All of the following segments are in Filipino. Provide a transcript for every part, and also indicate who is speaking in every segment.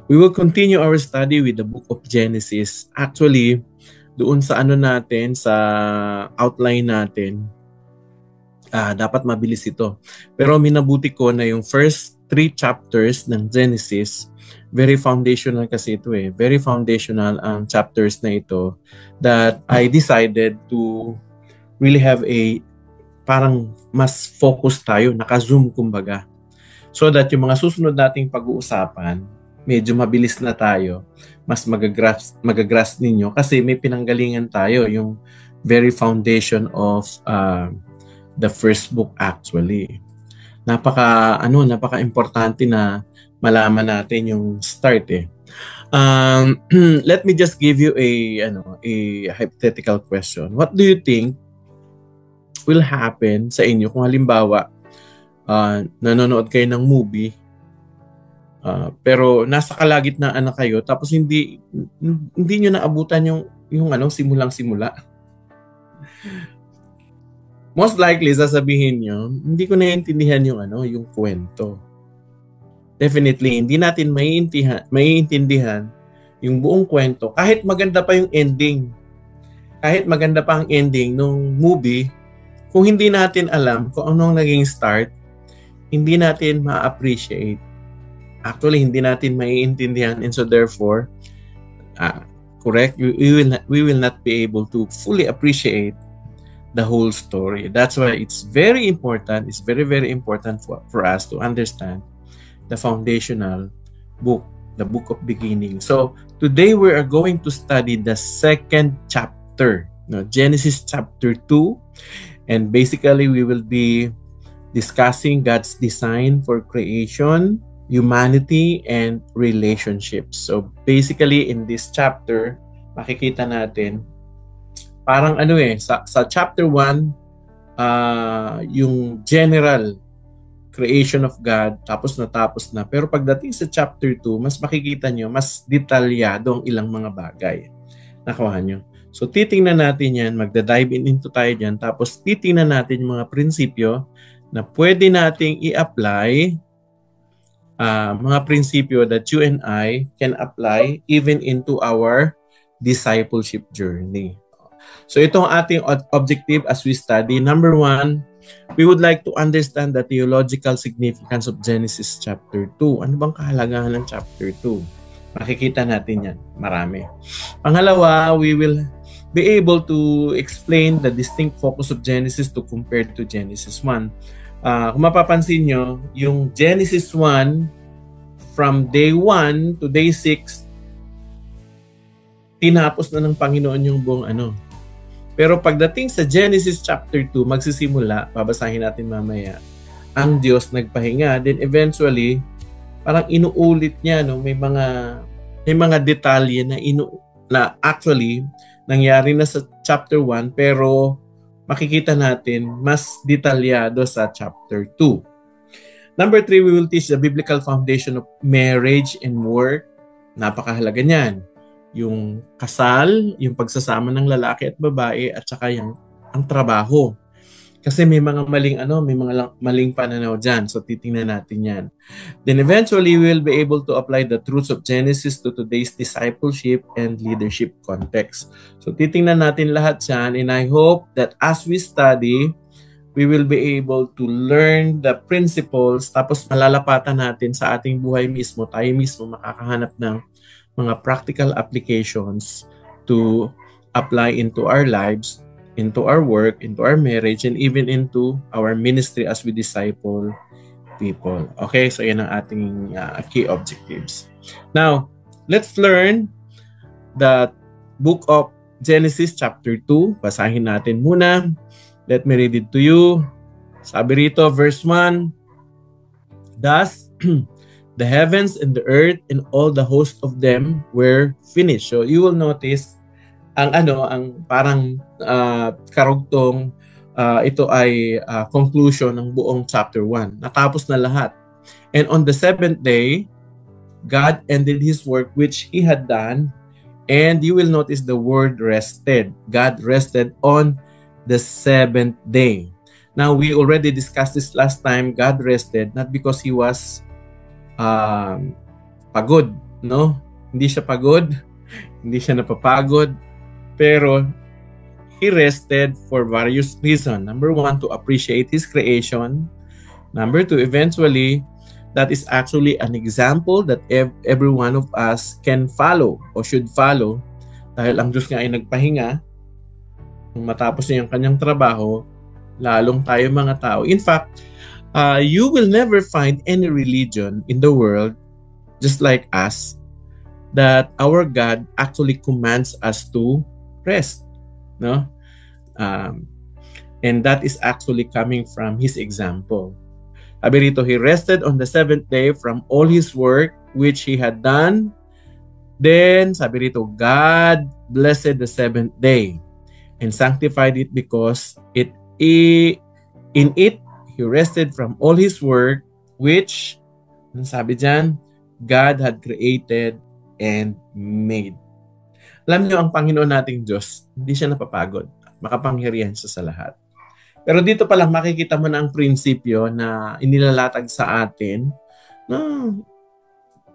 Speaker 1: We will continue our study with the book of Genesis. Actually, doon sa ano natin, sa outline natin, dapat mabilis ito. Pero minabuti ko na yung first 3 chapters ng Genesis, very foundational kasi ito eh. Very foundational ang chapters na ito that I decided to really have a parang mas focus tayo, naka-zoom kumbaga. So that yung mga susunod nating pag-uusapan, medyo mabilis na tayo, mas magagrasp ninyo kasi may pinanggalingan tayo, yung very foundation of the first book actually. Napaka-importante na malaman natin yung start eh. Let me just give you a hypothetical question. What do you think will happen sa inyo kung halimbawa nanonood kayo ng movie pero nasa kalagitnaan na kayo tapos hindi nyo naabutan yung simulang-simula? Most likely sasabihin nyo, hindi ko naiintindihan yung kwento. Definitely hindi natin maiintindihan yung buong kwento kahit maganda pa yung ending. Kahit maganda pa ang ending nung movie, kung hindi natin alam kung anong naging start, hindi natin ma-appreciate. Actually, hindi natin maiintindihan, and so therefore, correct, we will not be able to fully appreciate the whole story. That's why it's very important, it's very, very important for us to understand the foundational book, the book of beginning. So, today we are going to study the second chapter, Genesis chapter 2, and basically we will be discussing God's design for creation, humanity, and relationships. So basically in this chapter, makikita natin parang sa chapter 1, yung general creation of God, tapos na. Pero pagdating sa chapter 2, mas makikita nyo, mas detalyado ang ilang mga bagay. Nakuha nyo? So titingnan natin yan, magda-dive into tayo dyan, tapos titingnan natin yung mga prinsipyo na pwede nating i-apply, mga prinsipyo that you and I can apply even into our discipleship journey. So ito ang ating objective as we study. Number 1, we would like to understand the theological significance of Genesis chapter 2. Ano bang kahalagahan ng chapter 2? Makikita natin yan. Marami. Pangalawa, we will be able to explain the distinct focus of Genesis to compared to Genesis 1. Kung mapapansin nyo, yung Genesis 1, from day 1 to day 6, tinapos na ng Panginoon yung buong Pero pagdating sa Genesis chapter 2, magsisimula, babasahin natin mamaya, ang Diyos nagpahinga. Then eventually, parang inuulit niya, may mga detalye na actually nangyari na sa chapter 1, pero makikita natin mas detalyado sa chapter 2. Number 3, we will teach the biblical foundation of marriage and work. Napakahalaga niyan. Yung kasal, yung pagsasama ng lalaki at babae, at saka ang trabaho. Kasi may mga maling pananaw dyan. So titingnan natin yan. Then eventually, we will be able to apply the truths of Genesis to today's discipleship and leadership context. So titingnan natin lahat yan, and I hope that as we study, we will be able to learn the principles, tapos malalapatan natin sa ating buhay mismo. Tayo mismo makakahanap ng mga practical applications to apply into our lives, into our work, into our marriage, and even into our ministry as we disciple people. Okay, so yan ang ating key objectives. Now, let's learn the book of Genesis chapter 2. Basahin natin muna. Let me read it to you. Sabi rito, verse 1, Thus, the heavens and the earth and all the host of them were finished. So you will notice ang parang karugtong ito ay conclusion ng buong chapter 1. Natapos na lahat. And on the 7th day, God ended His work which He had done, and you will notice the word rested. God rested on the 7th day. Now, we already discussed this last time. God rested not because He was pagod, no? Hindi siya pagod, hindi siya napapagod, pero he rested for various reasons. Number one, to appreciate his creation. Number two, eventually, that is actually an example that every one of us can follow or should follow. Dahil ang Diyos nga ay nagpahinga, nung matapos niya yung kanyang trabaho, lalong tayo mga tao. In fact, you will never find any religion in the world, just like us, that our God actually commands us to rest. No? And that is actually coming from his example. Sabi rito, he rested on the seventh day from all his work which he had done. Then, sabi rito, God blessed the seventh day and sanctified it because in it he rested from all his work which, sabi dyan, God had created and made. Alam niyo, ang Panginoon nating Diyos, hindi siya napapagod. Makapangyarihan siya sa lahat. Pero dito pa lang makikita mo na ang prinsipyo na inilalatag sa atin na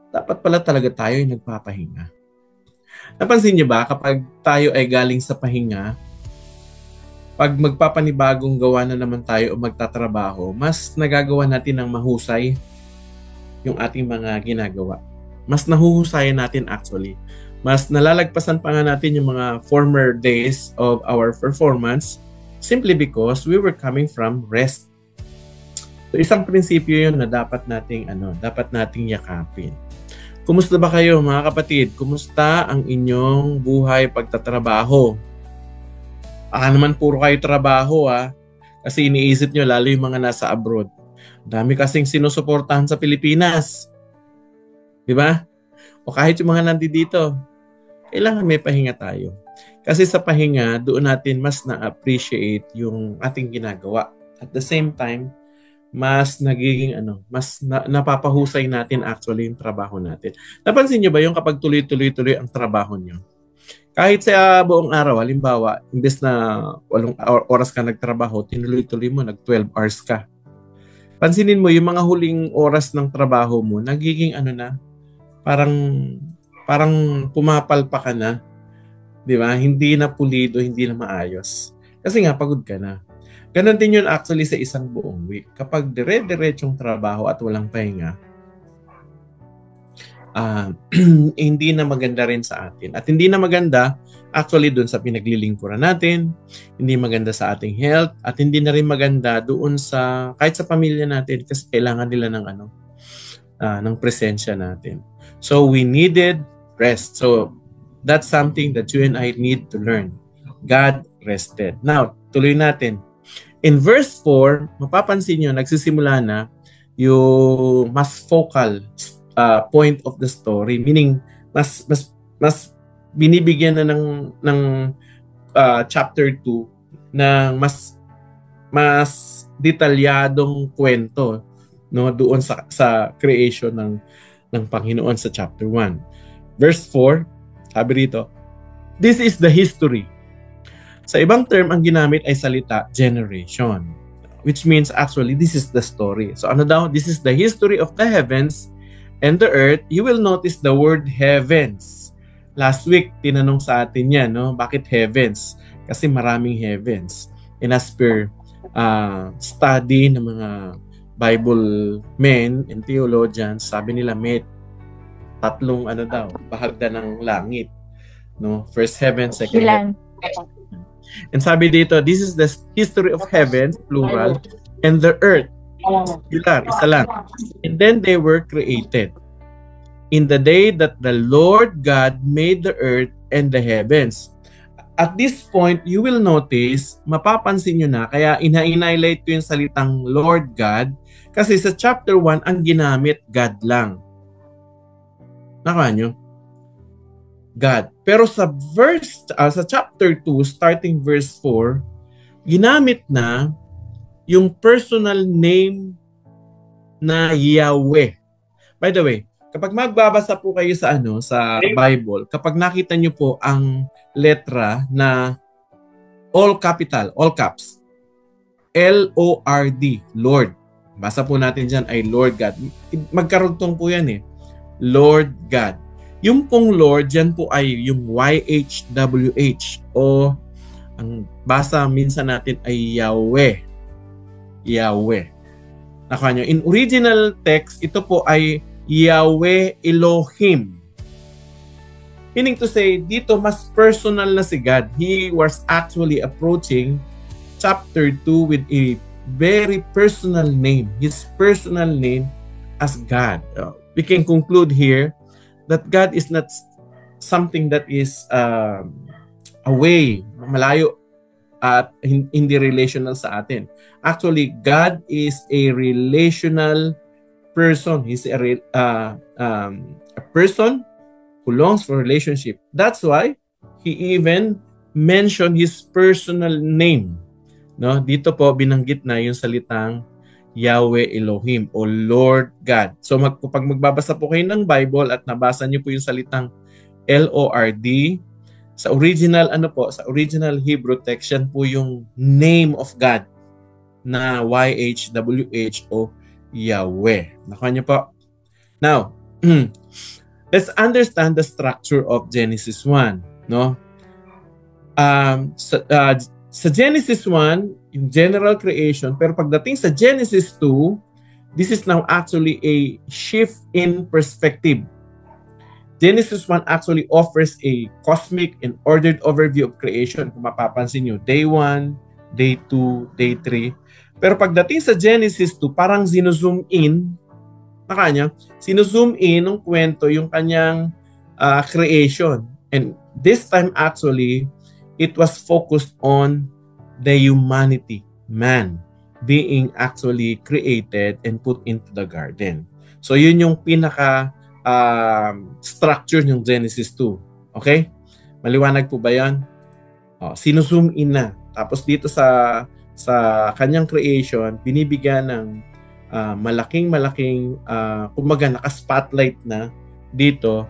Speaker 1: dapat pala talaga tayo ay nagpapahinga. Napansin niyo ba kapag tayo ay galing sa pahinga, pag magpapanibagong gawa na naman tayo o magtatrabaho, mas nagagawa natin ng mahusay yung ating mga ginagawa. Mas nahuhusayan natin actually. Mas nalalagpasan pa nga natin yung mga former days of our performance simply because we were coming from rest. So isang prinsipyo yun na dapat nating yakapin. Kumusta ba kayo mga kapatid? Kumusta ang inyong buhay pagtatrabaho? Naman puro kayo trabaho kasi iniisip nyo lalo yung mga nasa abroad. Dami kasing sinusuportahan sa Pilipinas. Di ba? O kahit yung mga nandito, kailangan may pahinga tayo. Kasi sa pahinga, doon natin mas na-appreciate yung ating ginagawa. At the same time, mas nagiging napapahusay natin actually yung trabaho natin. Napansin nyo ba yung kapag tuloy-tuloy ang trabaho nyo? Kahit sa buong araw, halimbawa, imbes na 8 oras ka nagtrabaho, tinuloy-tuloy mo, nag-12 hours ka. Pansinin mo, yung mga huling oras ng trabaho mo, nagiging parang pumapalpa ka na. Di ba? Hindi na pulido, hindi na maayos. Kasi nga, pagod ka na. Ganon din yun actually sa isang buong week. Kapag dire-diretsong trabaho at walang pahinga, hindi na maganda rin sa atin. At hindi na maganda actually doon sa pinaglilingkuran natin, hindi maganda sa ating health, at hindi na rin maganda doon sa, kahit sa pamilya natin, kasi kailangan nila ng presensya natin. So we needed rest. So that's something that you and I need to learn. God rested. Now, tuloy natin. In verse 4, mapapansin nyo, nagsisimula na yung mas focal point of the story. Meaning, mas binibigyan na ng chapter 2 ng mas detalyadong kwento, no, doon sa creation ng Panginoon sa chapter 1. Verse 4, sabi rito, this is the history. Sa ibang term, ang ginamit ay salita, generation. Which means actually, this is the story. So ano daw? This is the history of the heavens and the earth. You will notice the word heavens. Last week, tinanong sa atin yan, no? Bakit heavens? Kasi maraming heavens. And as per study ng mga Bible men and theologians, sabi nila may tatlong bahagdan ng langit, no? First heaven, second heaven. And sabi dito, this is the history of heavens, plural, and the earth, singular, isa lang. And then they were created in the day that the Lord God made the earth and the heavens. At this point, you will notice, mapapansin nyo na, kaya ina-highlight ko yung salitang Lord God, kasi sa chapter 1, ang ginamit God lang. Nakuha nyo? God. Pero sa chapter 2, starting verse 4, ginamit na yung personal name na Yahweh. By the way, kapag magbabasa po kayo sa Bible, kapag nakita nyo po ang letra na all capital, all caps, L-O-R-D, Lord. Basa po natin dyan ay Lord God. Magkarugtong po yan Lord God. Yung pong Lord, yan po ay yung YHWH o ang basa minsan natin ay Yahweh. Yahweh. Nakuha nyo. In original text, ito po ay Yahweh Elohim. Meaning to say, dito mas personal na si God. He was actually approaching chapter 2 with a very personal name. His personal name as God. We can conclude here that God is not something that is away, malayo at hindi relational sa atin. Actually, God is a relational person. He's a person who longs for relationship. That's why he even mentioned his personal name. No, dito po binanggit na yung salitang Yahweh Elohim o Lord God. So pag magbabasa po kayo ng Bible at nabasa niyo po yung salitang Lord, sa original sa original Hebrew text yan po yung name of God na YHWH o Yahweh. Nakuha niyo po. Now, let's understand the structure of Genesis 1, no? Sa Genesis 1, yung general creation, pero pagdating sa Genesis 2, this is now actually a shift in perspective. Genesis 1 actually offers a cosmic and ordered overview of creation. Kung mapapansin nyo, day 1, day 2, day 3. Pero pagdating sa Genesis 2, parang sinuzoom in, sinuzoom in ng kwento yung kanyang creation. And this time actually, it was focused on the humanity, man, being actually created and put into the garden. So yun yung pinaka structure ng Genesis 2. Okay? Maliwanag po ba yan? Sinuzoom in na. Tapos dito sa kanyang creation, binibigyan ng malaking kumbaga naka-spotlight na dito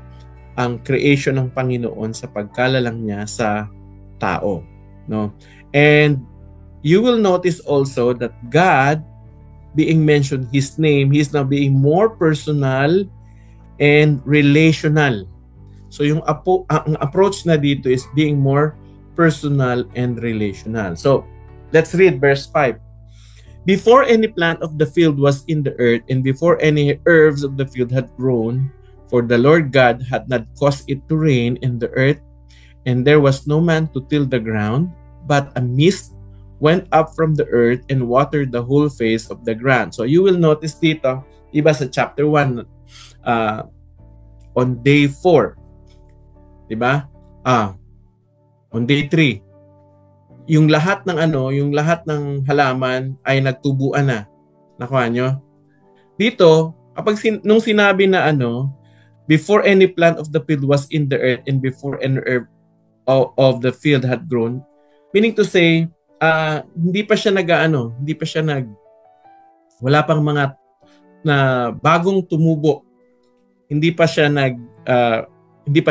Speaker 1: ang creation ng Panginoon sa pagkalalang niya sa tao, no? And you will notice also that God being mentioned, his name, he is now being more personal and relational. So yung ang approach na dito is being more personal and relational. So let's read verse 5. Before any plant of the field was in the earth, and before any herbs of the field had grown, for the Lord God had not caused it to rain in the earth, and there was no man to till the ground, but a mist went up from the earth and watered the whole face of the ground. So you will notice dito, iba sa chapter 1, on day 4, diba? On day 3, yung lahat ng halaman ay nagtubuan na. Nakuha nyo? Dito, kapag nung sinabi na before any plant of the field was in the earth, and before any herb of the field had grown, meaning to say, hindi pa siya wala pang mga na bagong tumubo. Hindi pa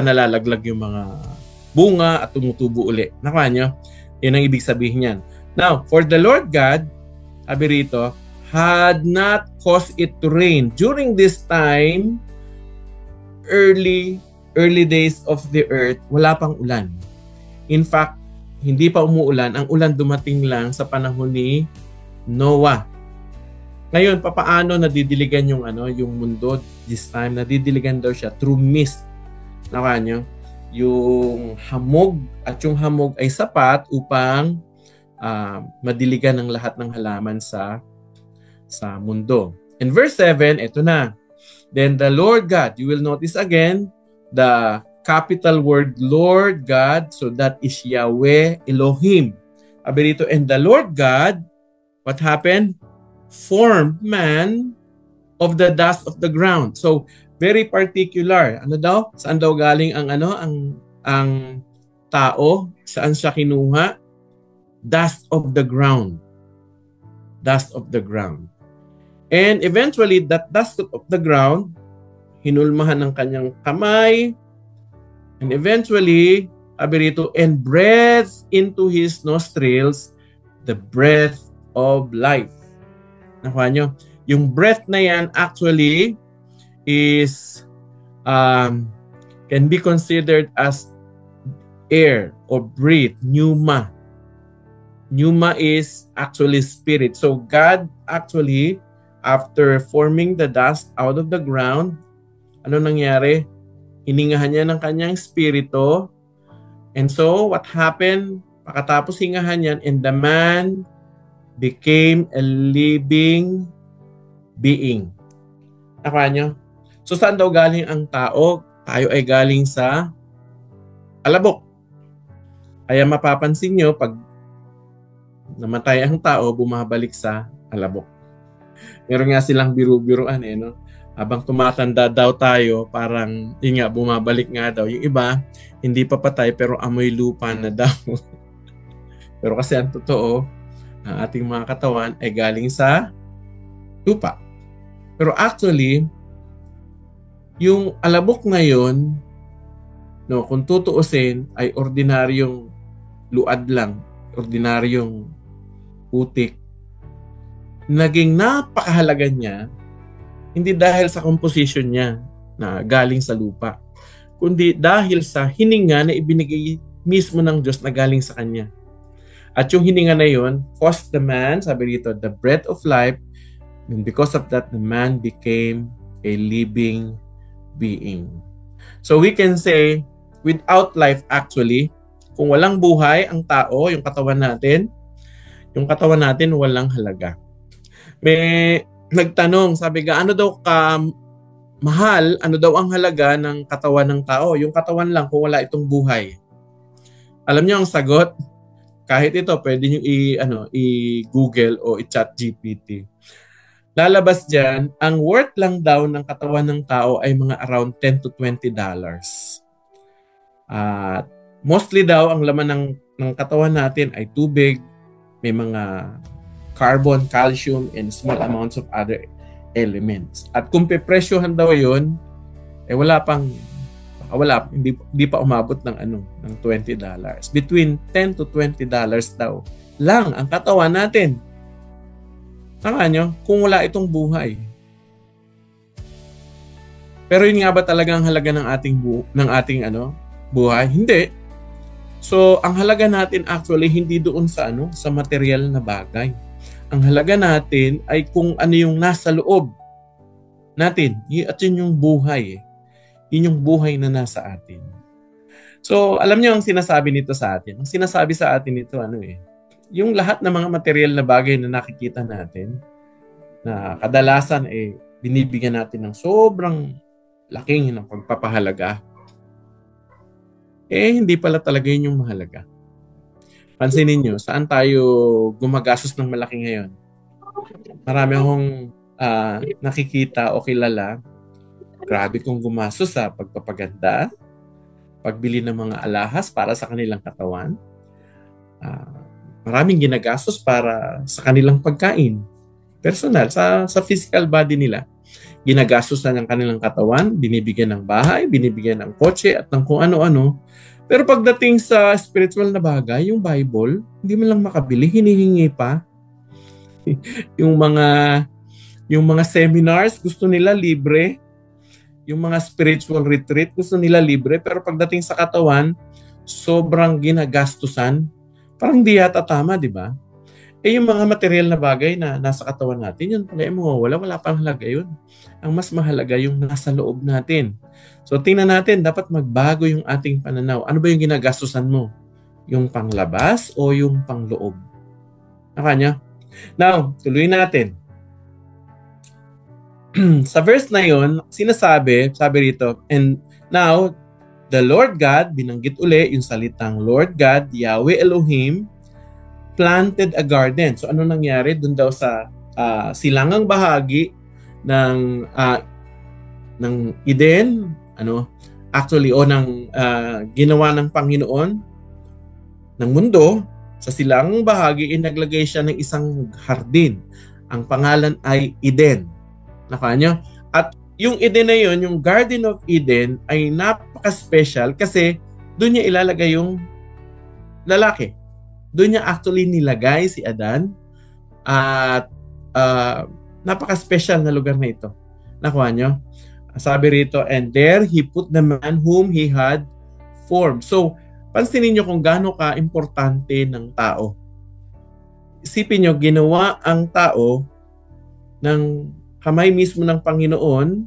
Speaker 1: nalalaglag yung mga bunga at tumutubo uli. Nakuha nyo? Yun ang ibig sabihin niyan. Now, for the Lord God, sabi rito, had not caused it to rain. During this time, early days of the earth, wala pang ulan. In fact, hindi pa umuulan. Ang ulan dumating lang sa panahon ni Noah. Ngayon, papaano nadidiligan yung mundo this time? Nadidiligan daw siya through mist. Nakuha nyo? Yung hamog, at yung hamog ay sapat upang madiligan ng lahat ng halaman sa mundo. In verse 7, ito na. Then the Lord God, you will notice again the capital word Lord God, so that is Yahweh Elohim. Sabi rito, and the Lord God, what happened? Formed man of the dust of the ground. So very particular. Ano daw? Saan daw galing ang tao? Saan siya kinuha? Dust of the ground. Dust of the ground. And eventually, that dust of the ground, hinulmahan ng kanyang kamay, and eventually, sabi rito, and breathed into his nostrils the breath of life. Nakuha nyo? Yung breath na yan actually is can be considered as air or breath, pneuma. Pneuma is actually spirit. So God actually, after forming the dust out of the ground, ano nangyari? Hiningahan niya ng kanyang spirito. And so what happened? Pagkatapos hingahan yan, and the man became a living being. Nakuha nyo? So saan daw galing ang tao? Tayo ay galing sa alabok. Kaya mapapansin nyo, pag namatay ang tao, bumabalik sa alabok. Meron nga silang biru-biruan no? Habang tumatanda daw tayo, parang yun nga, bumabalik nga daw. Yung iba, hindi pa patay pero amoy lupa na daw. Pero kasi ang totoo, ang ating mga katawan ay galing sa lupa. Pero actually, yung alabok ngayon, no, kung tutuusin, ay ordinaryong luad lang, ordinaryong putik. Naging napakahalaga niya, hindi dahil sa composition niya na galing sa lupa, kundi dahil sa hininga na ibinigay mismo ng Diyos na galing sa Kanya. At yung hininga na yun, caused the man, sabi dito, the breath of life, and because of that, the man became a living being. So we can say, without life actually, kung walang buhay ang tao, yung katawan natin walang halaga. May nagtanong, sabi gaano daw ka mahal, ano daw ang halaga ng katawan ng tao? Yung katawan lang kung wala itong buhay. Alam niyo ang sagot? Kahit ito, pwede niyo i-Google o i-chat GPT. Lalabas diyan, ang worth lang daw ng katawan ng tao ay mga around $10 to $20. Mostly daw ang laman ng katawan natin ay tubig, may mga carbon, calcium, and small amounts of other elements. At kung pepresyohan daw yun, hindi pa umabot ng $20. Between $10 to $20 daw lang ang katawan natin. Tama nyo? Kung wala itong buhay. Pero yun nga ba talaga ang halaga ng ating buhay? Hindi. So, ang halaga natin actually hindi doon sa material na bagay. Ang halaga natin ay kung ano yung nasa loob natin. At yun yung buhay. Yun yung buhay na nasa atin. So, alam niyo ang sinasabi nito sa atin. Ang sinasabi sa atin ito, yung lahat ng mga material na bagay na nakikita natin, na kadalasan binibigyan natin ng sobrang laking ng pagpapahalaga, hindi pala talaga yun yung mahalaga. Pansinin nyo, saan tayo gumagastos ng malaki ngayon? Marami akong nakikita o kilala, grabe kong gumastos sa pagpapaganda, pagbili ng mga alahas para sa kanilang katawan, maraming ginagastos para sa kanilang pagkain. Personal, sa physical body nila. Ginagastos na ng kanilang katawan, binibigyan ng bahay, binibigyan ng kotse at ng kung ano-ano. Pero pagdating sa spiritual na bagay, yung Bible, hindi man lang makabili, hinihingi pa. yung mga seminars, gusto nila libre. Yung mga spiritual retreat, gusto nila libre. Pero pagdating sa katawan, sobrang ginagastusan. Parang di yata tama, di ba? Yung mga material na bagay na nasa katawan natin, yun pala wala pang halaga yun. Ang mas mahalaga yung nasa loob natin. So tingnan natin, dapat magbago yung ating pananaw. Ano ba yung ginagastusan mo? Yung panglabas o yung pangloob? Nakanya? Now, tuloy natin. Sa verse na yun, sabi rito, and now, the Lord God, binanggit uli yung salitang Lord God, Yahweh Elohim, planted a garden. So ano nangyari dun daw sa silangang bahagi ng Eden, ginawa ng Panginoon ng mundo, sa silangang bahagi naglagay siya ng isang hardin. Ang pangalan ay Eden. Nakanyo? At yung Eden na yun, yung Garden of Eden ay napaka-special kasi doon niya ilalagay yung lalaki. Doon niya actually nilagay si Adan at napaka-special na lugar na ito. Nakuha nyo? Sabi rito, and there he put the man whom he had formed. So, pansinin nyo kung gaano ka-importante ng tao. Isipin nyo, ginawa ang tao ng kamay mismo ng Panginoon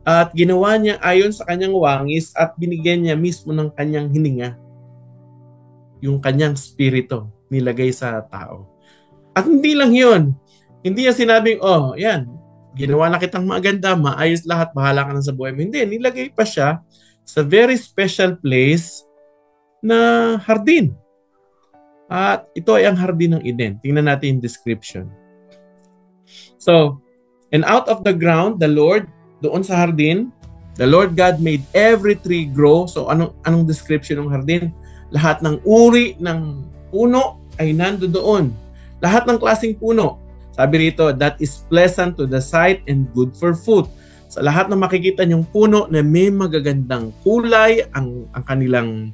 Speaker 1: at ginawa niya ayon sa kanyang wangis at binigyan niya mismo ng kanyang hininga. Yung kanyang spirito nilagay sa tao. At hindi lang yun. Hindi niya sinabing, oh, yan, ginawa na kitang maganda, maayos lahat, bahala ka na sa buhay mo. Hindi, nilagay pa siya sa very special place na hardin. At ito ay ang hardin ng Eden. Tingnan natin yung description. So, and out of the ground, the Lord, doon sa hardin, the Lord God made every tree grow. So, anong description ng hardin? Lahat ng uri ng puno ay nando doon. Lahat ng klaseng puno. Sabi rito, that is pleasant to the sight and good for food. Sa lahat ng makikita niyong puno na may magagandang kulay, ang kanilang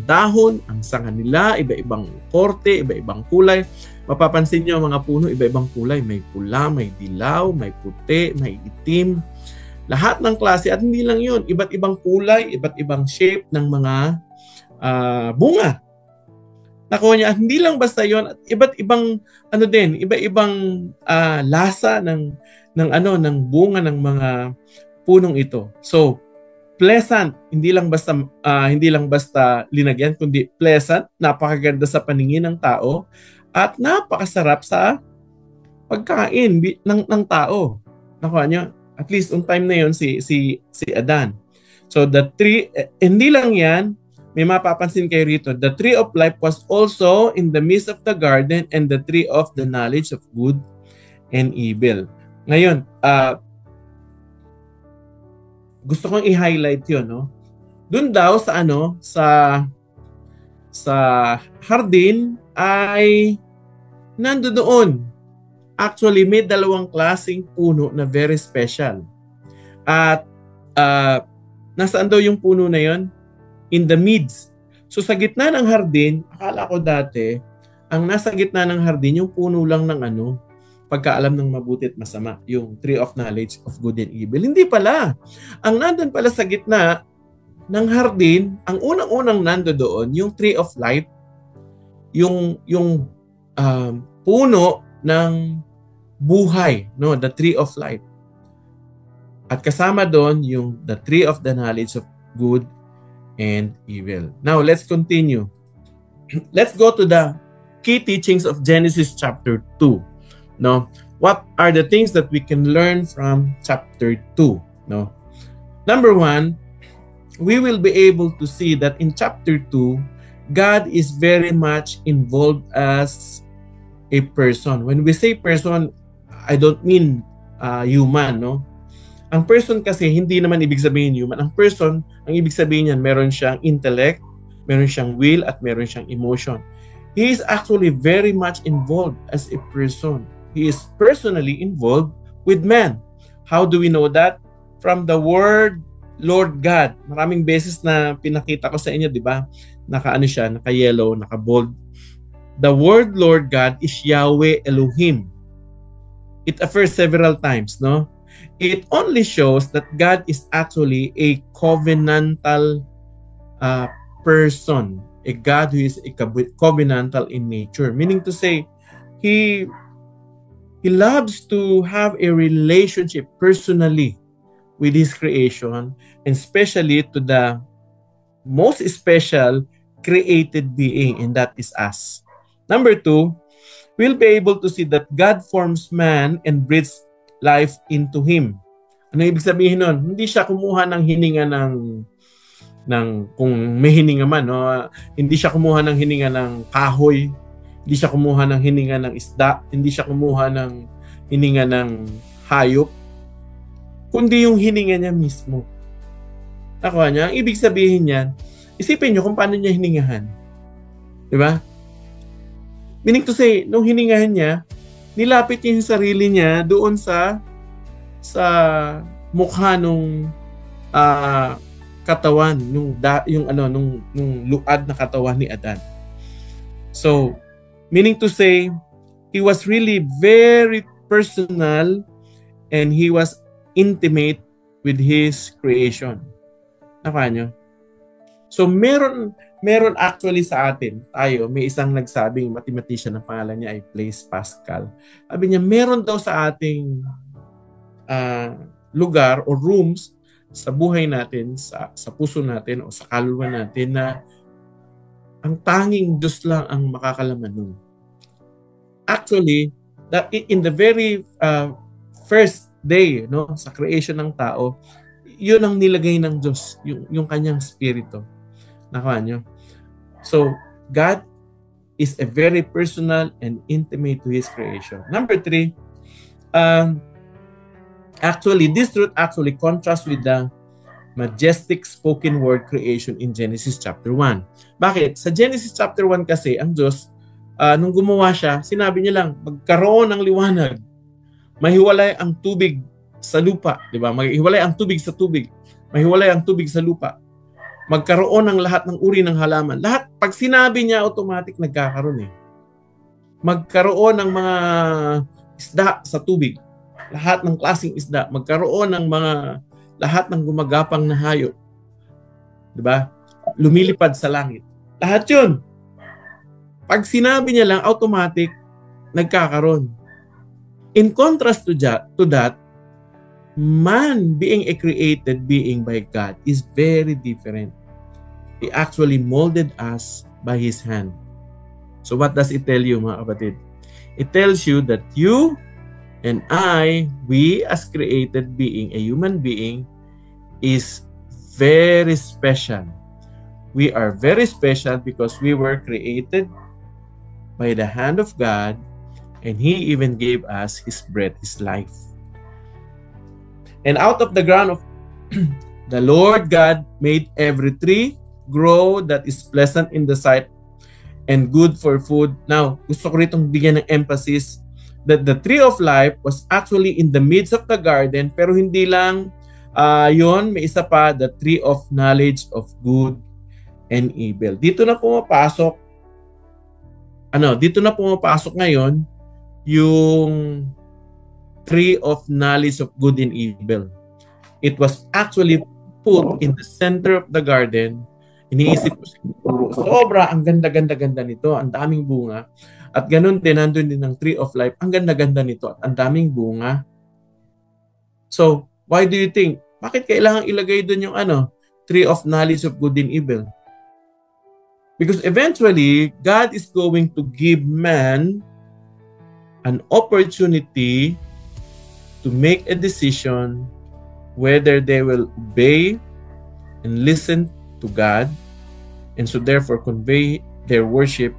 Speaker 1: dahon, ang sanga nila, iba-ibang korte, iba-ibang kulay. Mapapansin niyo mga puno, iba-ibang kulay. May pula, may dilaw, may puti, may itim. Lahat ng klase, at hindi lang yun, iba't ibang kulay, iba't ibang shape ng mga bunga. Nakuha niya, at hindi lang basta yun, at iba't ibang iba-ibang lasa ng bunga ng mga punong ito. So, pleasant, hindi lang basta linagyan, kundi pleasant, napakaganda sa paningin ng tao at napakasarap sa pagkain ng tao. Nakuha niyo, at least on time na yon si Adan. So the tree, hindi lang yan, may mapapansin kayo rito, the tree of life was also in the midst of the garden and the tree of the knowledge of good and evil. Ngayon, gusto kong i-highlight 'yon, no? Doon daw sa hardin ay nandoon. Actually, may dalawang klaseng puno na very special. At nasaan daw yung puno na 'yon? In the midst. So sa gitna ng hardin, akala ko dati, ang nasa gitna ng hardin yung puno lang ng pagkaalam ng mabuti at masama, yung tree of knowledge of good and evil. Hindi pala. Ang nandun pala sa gitna ng hardin, ang unang-unang nando doon, yung tree of life, yung puno ng buhay, no, the tree of life. At kasama doon yung the tree of the knowledge of good and evil. Now, let's continue. Let's go to the key teachings of Genesis chapter 2. No, what are the things that we can learn from chapter 2? No, number 1, we will be able to see that in chapter 2, God is very much involved as a person. When we say person, I don't mean human, no? Ang person kasi hindi naman ibig sabihin human. Ang person, ang ibig sabihin niyan, meron siyang intellect, meron siyang will, at meron siyang emotion. He is actually very much involved as a person. He is personally involved with man. How do we know that? From the word Lord God. Maraming beses na pinakita ko sa inyo, di ba? Naka-yellow, naka-bold. The word Lord God is Yahweh Elohim. It occurs several times, no? It only shows that God is actually a covenantal person. A God who is a covenantal in nature. Meaning to say, He loves to have a relationship personally with His creation, and especially to the most special created being, and that is us. Number 2, we'll be able to see that God forms man and breathes life into him. Ano ibig sabihin nun? Hindi siya kumuha ng hininga ng kung may hininga man, no? Hindi siya kumuha ng hininga ng kahoy, hindi siya kumuha ng hininga ng isda, hindi siya kumuha ng hininga ng hayop, kundi yung hininga niya mismo. Nakuha niya, ang ibig sabihin niyan, isipin niyo kung paano niya hiningahan. Di ba? Meaning to say, nung hiningahan niya, nilapit niya yung sarili niya doon sa mukha nung katawan, nung luad na katawan ni Adan. So, meaning to say, he was really very personal, and he was intimate with His creation. Nakuha nyo? So meron actually sa atin, may isang nagsabing mathematician na pangalan niya ay Blaise Pascal. Sabi niya, meron daw sa ating lugar o rooms sa buhay natin, sa puso natin o sa kaluluwa natin na ang tanging Diyos lang ang makakalaman nun. Actually, in the very first day, no, sa creation ng tao, yun ang nilagay ng Diyos, yung kanyang spirito. Nakuha nyo? So, God is a very personal and intimate to His creation. Number 3, actually, this truth actually contrasts with the majestic spoken word creation in Genesis chapter 1. Bakit? Sa Genesis chapter 1 kasi, ang Diyos, nung gumawa siya, sinabi niya lang, magkaroon ng liwanag. Mahiwalay ang tubig sa lupa. Diba? Mahiwalay ang tubig sa tubig. Mahiwalay ang tubig sa lupa. Magkaroon ng lahat ng uri ng halaman. Lahat, pag sinabi niya, automatic nagkakaroon eh. Magkaroon ng mga isda sa tubig. Lahat ng klaseng isda. Magkaroon ng lahat ng gumagapang na hayop. Diba? Lumilipad sa langit. Lahat yun. Pag sinabi niya lang, automatic, nagkakaroon. In contrast to that, man being a created being by God is very different. He actually molded us by His hand. So what does it tell you, mga kapatid? It tells you that you and we as created being, a human being, is very special. We are very special because we were created by the hand of God, and He even gave us His breath, His life. And out of the ground of the Lord God made every tree grow that is pleasant in the sight and good for food. Now, gusto ko ritong bigyan ng emphasis that the tree of life was actually in the midst of the garden, pero hindi lang yon, may isa pa, the tree of knowledge of good and evil. Dito na pumapasok ngayon yung tree of knowledge of good and evil. It was actually put in the center of the garden. Iniisip ko siguro, sobra, ang ganda-ganda nito, ang daming bunga. At ganun din, nandun din ng tree of life, ang ganda-ganda nito at ang daming bunga. So, why do you think? Bakit kailangan ilagay dun yung tree of knowledge of good and evil? Because eventually, God is going to give man an opportunity to make a decision whether they will obey and listen to God, and so therefore convey their worship,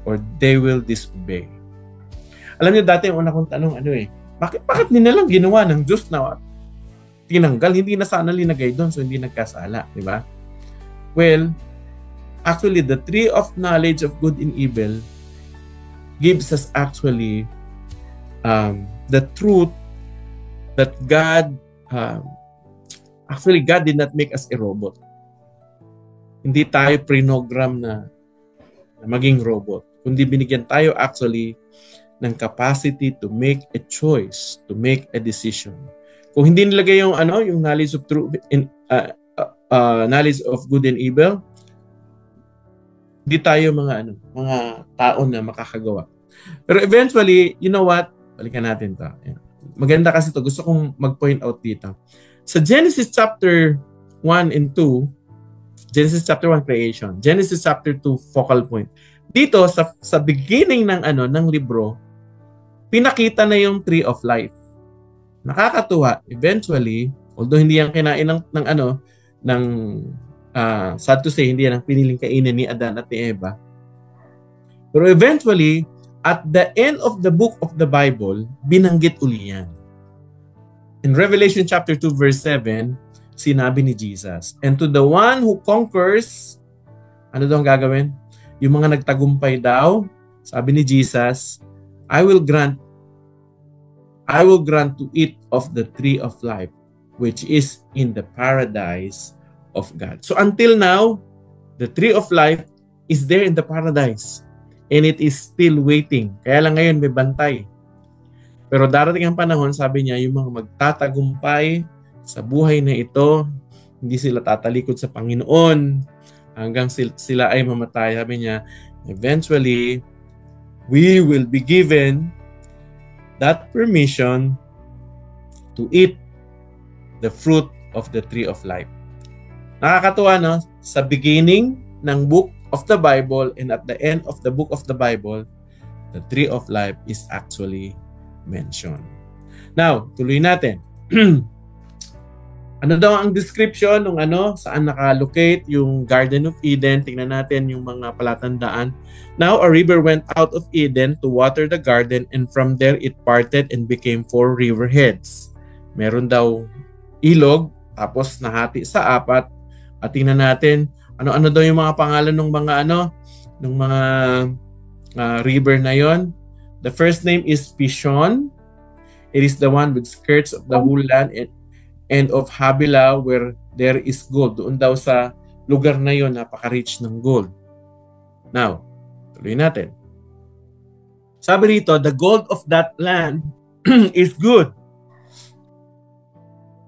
Speaker 1: or they will disobey. Alam niyo, dati yung una kong tanong, bakit nilang ginawa ng Diyos na tinanggal? Hindi na sana linagay doon, so hindi nagkasala, di ba? Well, actually, the tree of knowledge of good and evil gives us actually the truth that God did not make us a robot. Hindi tayo pre-program na maging robot. Kundi binigyan tayo actually ng capacity to make a choice, to make a decision. Kung hindi nilagay yung knowledge of truth in knowledge of good and evil, hindi tayo mga tao na makakagawa. Pero eventually, you know what? Balikan natin 'to. Maganda kasi 'to. Gusto kong mag-point out dito. Sa Genesis chapter 1 and 2, Genesis chapter 1 creation, Genesis chapter 2 focal point. Dito sa beginning ng libro, pinakita na yung tree of life. Nakakatuwa, eventually, although hindi yan kinain sad to say, hindi yan ang piniling kainin ni Adan at ni Eva. Pero eventually, at the end of the book of the Bible, binanggit uli yan. In Revelation chapter 2 verse 7, sinabi ni Jesus, and to the one who conquers, ano daw ang gagawin? Yung mga nagtagumpay daw, sabi ni Jesus, I will grant to eat of the tree of life, which is in the paradise of God. So until now, the tree of life is there in the paradise, and it is still waiting. Kaya lang ngayon may bantay. Pero darating ang panahon, sabi niya, yung mga magtatagumpay sa buhay na ito, hindi sila tatalikod sa Panginoon hanggang sila ay mamatay. Sabi niya, eventually, we will be given that permission to eat the fruit of the tree of life. Nakakatuwa, no? Sa beginning ng book of the Bible and at the end of the book of the Bible, the tree of life is actually mentioned. Now, tuloy natin. Ano daw ang description ng saan nakalocate yung Garden of Eden? Tingnan natin yung mga palatandaan. Now a river went out of Eden to water the garden, and from there it parted and became 4 river heads. Meron daw ilog, tapos nahati sa 4. At tingnan natin ano-ano daw yung mga pangalan ng mga ng mga river na yon. The first name is Pishon. It is the one with skirts of the whole land and of Havilah where there is gold. Doon daw sa lugar na yon, napaka-rich ng gold. Now, tuloy natin. Sabi rito, the gold of that land is good.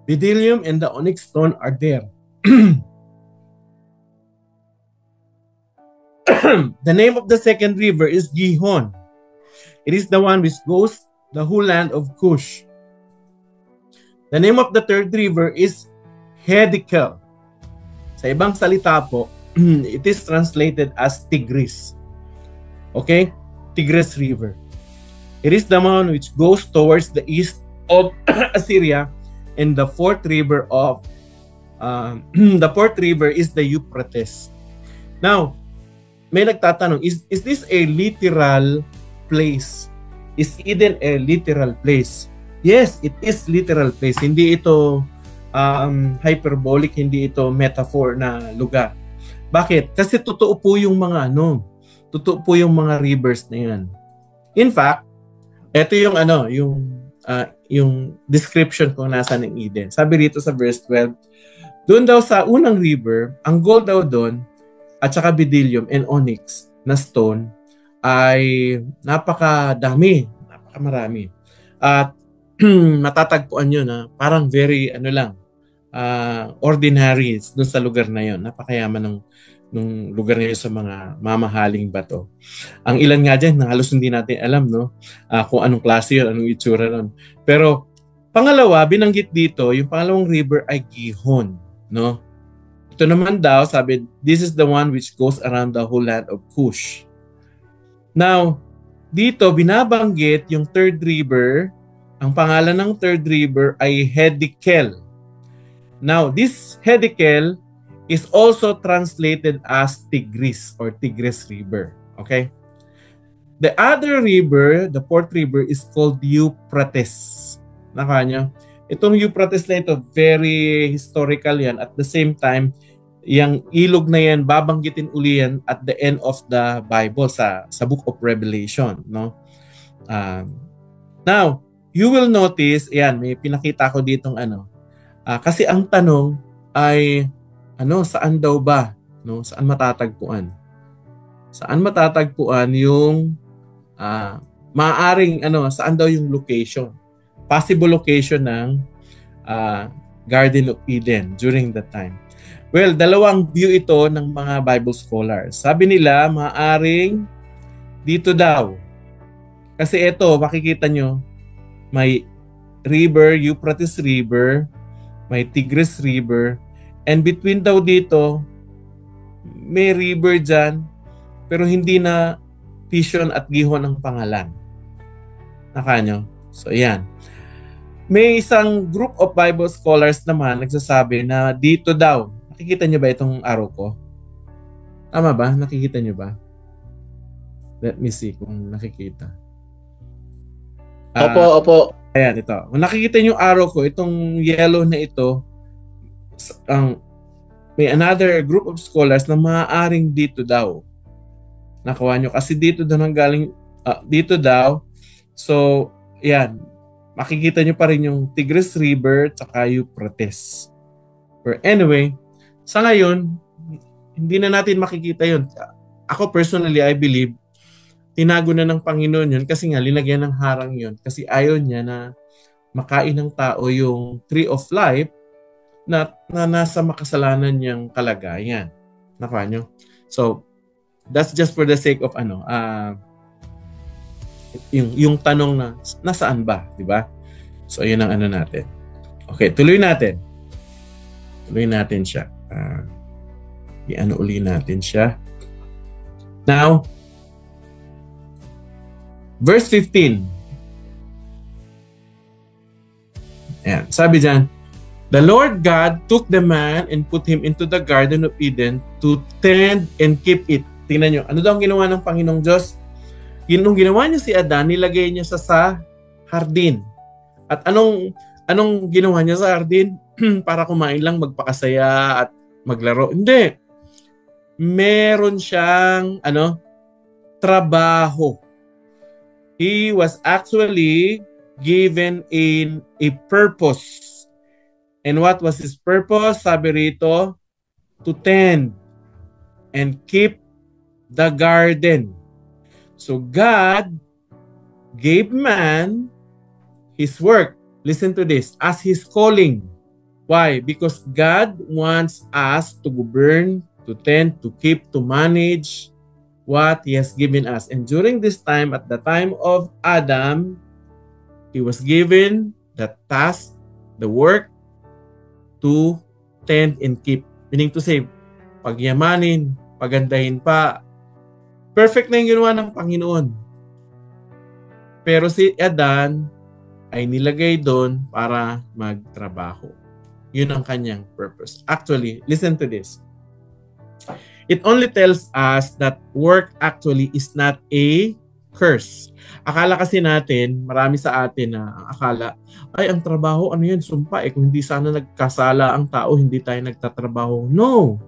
Speaker 1: Bdellium and the onyx stone are there. The name of the second river is Gihon. It is the one which goes the whole land of Cush. The name of the third river is Hiddekel. Sa ibang salita po, it is translated as Tigris. Okay? Tigris River. It is the one which goes towards the east of Assyria, and the fourth river is the Euphrates. Now, may nagtatanong, is this a literal place? Is Eden a literal place? Yes, it is literal place. Hindi ito hyperbolic, hindi ito metaphor na lugar. Bakit? Kasi totoo po yung mga totoo po yung mga rivers na yan. In fact, ito yung yung description kung nasa ng Eden. Sabi dito sa verse 12, doon daw sa unang river, ang gold daw doon at saka bdellium and onyx na stone ay napakamarami. At matatagpuan nyo na parang very ordinary doon sa lugar na yon. Napakayaman ng lugar na yun sa mga mamahaling bato. Ang ilan nga dyan, halos hindi natin alam kung anong klase yun, anong itsura nun. Pero pangalawa, binanggit dito, yung pangalawang river ay Gihon. Ito naman daw, sabi, this is the one which goes around the whole land of Cush. Now, dito binabanggit yung third river. Ang pangalan ng third river ay Hiddekel. Now, this Hiddekel is also translated as Tigris or Tigris River. Okay? The other river, the fourth river, is called Euphrates. Nakakanyo? Itong Euphrates na ito, very historical yan. At the same time, yung ilog na yan, babanggitin uli yan at the end of the Bible sa book of Revelation. Now, you will notice, yan, may pinakita ko ditong kasi ang tanong ay, saan daw ba? Saan matatagpuan? Saan matatagpuan yung maaaring, saan daw yung location? Possible location ng Garden of Eden during that time. Well, dalawang view ito ng mga Bible scholars. Sabi nila, maaaring dito daw. Kasi ito, makikita nyo, may river, Euphrates River, may Tigris River, and between daw dito, may river dyan, pero hindi na Pishon at Gihon ang pangalan. Nakanyo? So, yan. May isang group of Bible scholars naman nagsasabi na dito daw. Nakikita nyo ba itong arrow ko? Tama ba? Nakikita nyo ba? Let me see kung nakikita.
Speaker 2: Opo.
Speaker 1: Ayan, ito. Kung nakikita nyo yung arrow ko, itong yellow na ito, may another group of scholars na maaaring dito daw. Nakuha nyo. Kasi dito daw nanggaling, dito daw. So, yan. Makikita nyo pa rin yung Tigris River tsaka Euphrates. But anyway, sa ngayon, hindi na natin makikita yun. Ako personally, I believe, tinago na ng Panginoon yun kasi nga linagyan ng harang yun kasi ayaw niya na makain ng tao yung tree of life na nasa makasalanan niyang kalagayan. Nakuha nyo? So, that's just for the sake of yung tanong na nasaan ba, di ba? So, ayun ang ano natin. Okay, tuloy natin. Tuloy natin siya. I-ano uli natin siya. Now, verse 15. Ayan, sabi dyan, the Lord God took the man and put him into the Garden of Eden to tend and keep it. Tingnan nyo, ano daw ang ginawa ng Panginoong Diyos? Nung ginawa niya si Adan, nilagay niya sa hardin. At anong ginawa niya sa hardin? Para kumain lang, magpakasaya at maglaro. Hindi. Meron siyang trabaho. He was actually given in a purpose. And what was his purpose? Sabi rito, to tend and keep the garden. So God gave man his work. Listen to this, as his calling. Why? Because God wants us to govern, to tend, to keep, to manage what He has given us. And during this time, at the time of Adam, he was given the task, the work, to tend and keep. Meaning to say, pagyamanin, pagandahin pa. Perfect na yung ginawa ng Panginoon. Pero si Adan ay nilagay doon para magtrabaho. Yun ang kanyang purpose. Actually, listen to this. It only tells us that work actually is not a curse. Akala kasi natin, marami sa atin na akala, ay ang trabaho, ano yan, sumpa. Kung hindi sana nagkasala ang tao, hindi tayo nagtatrabaho. No.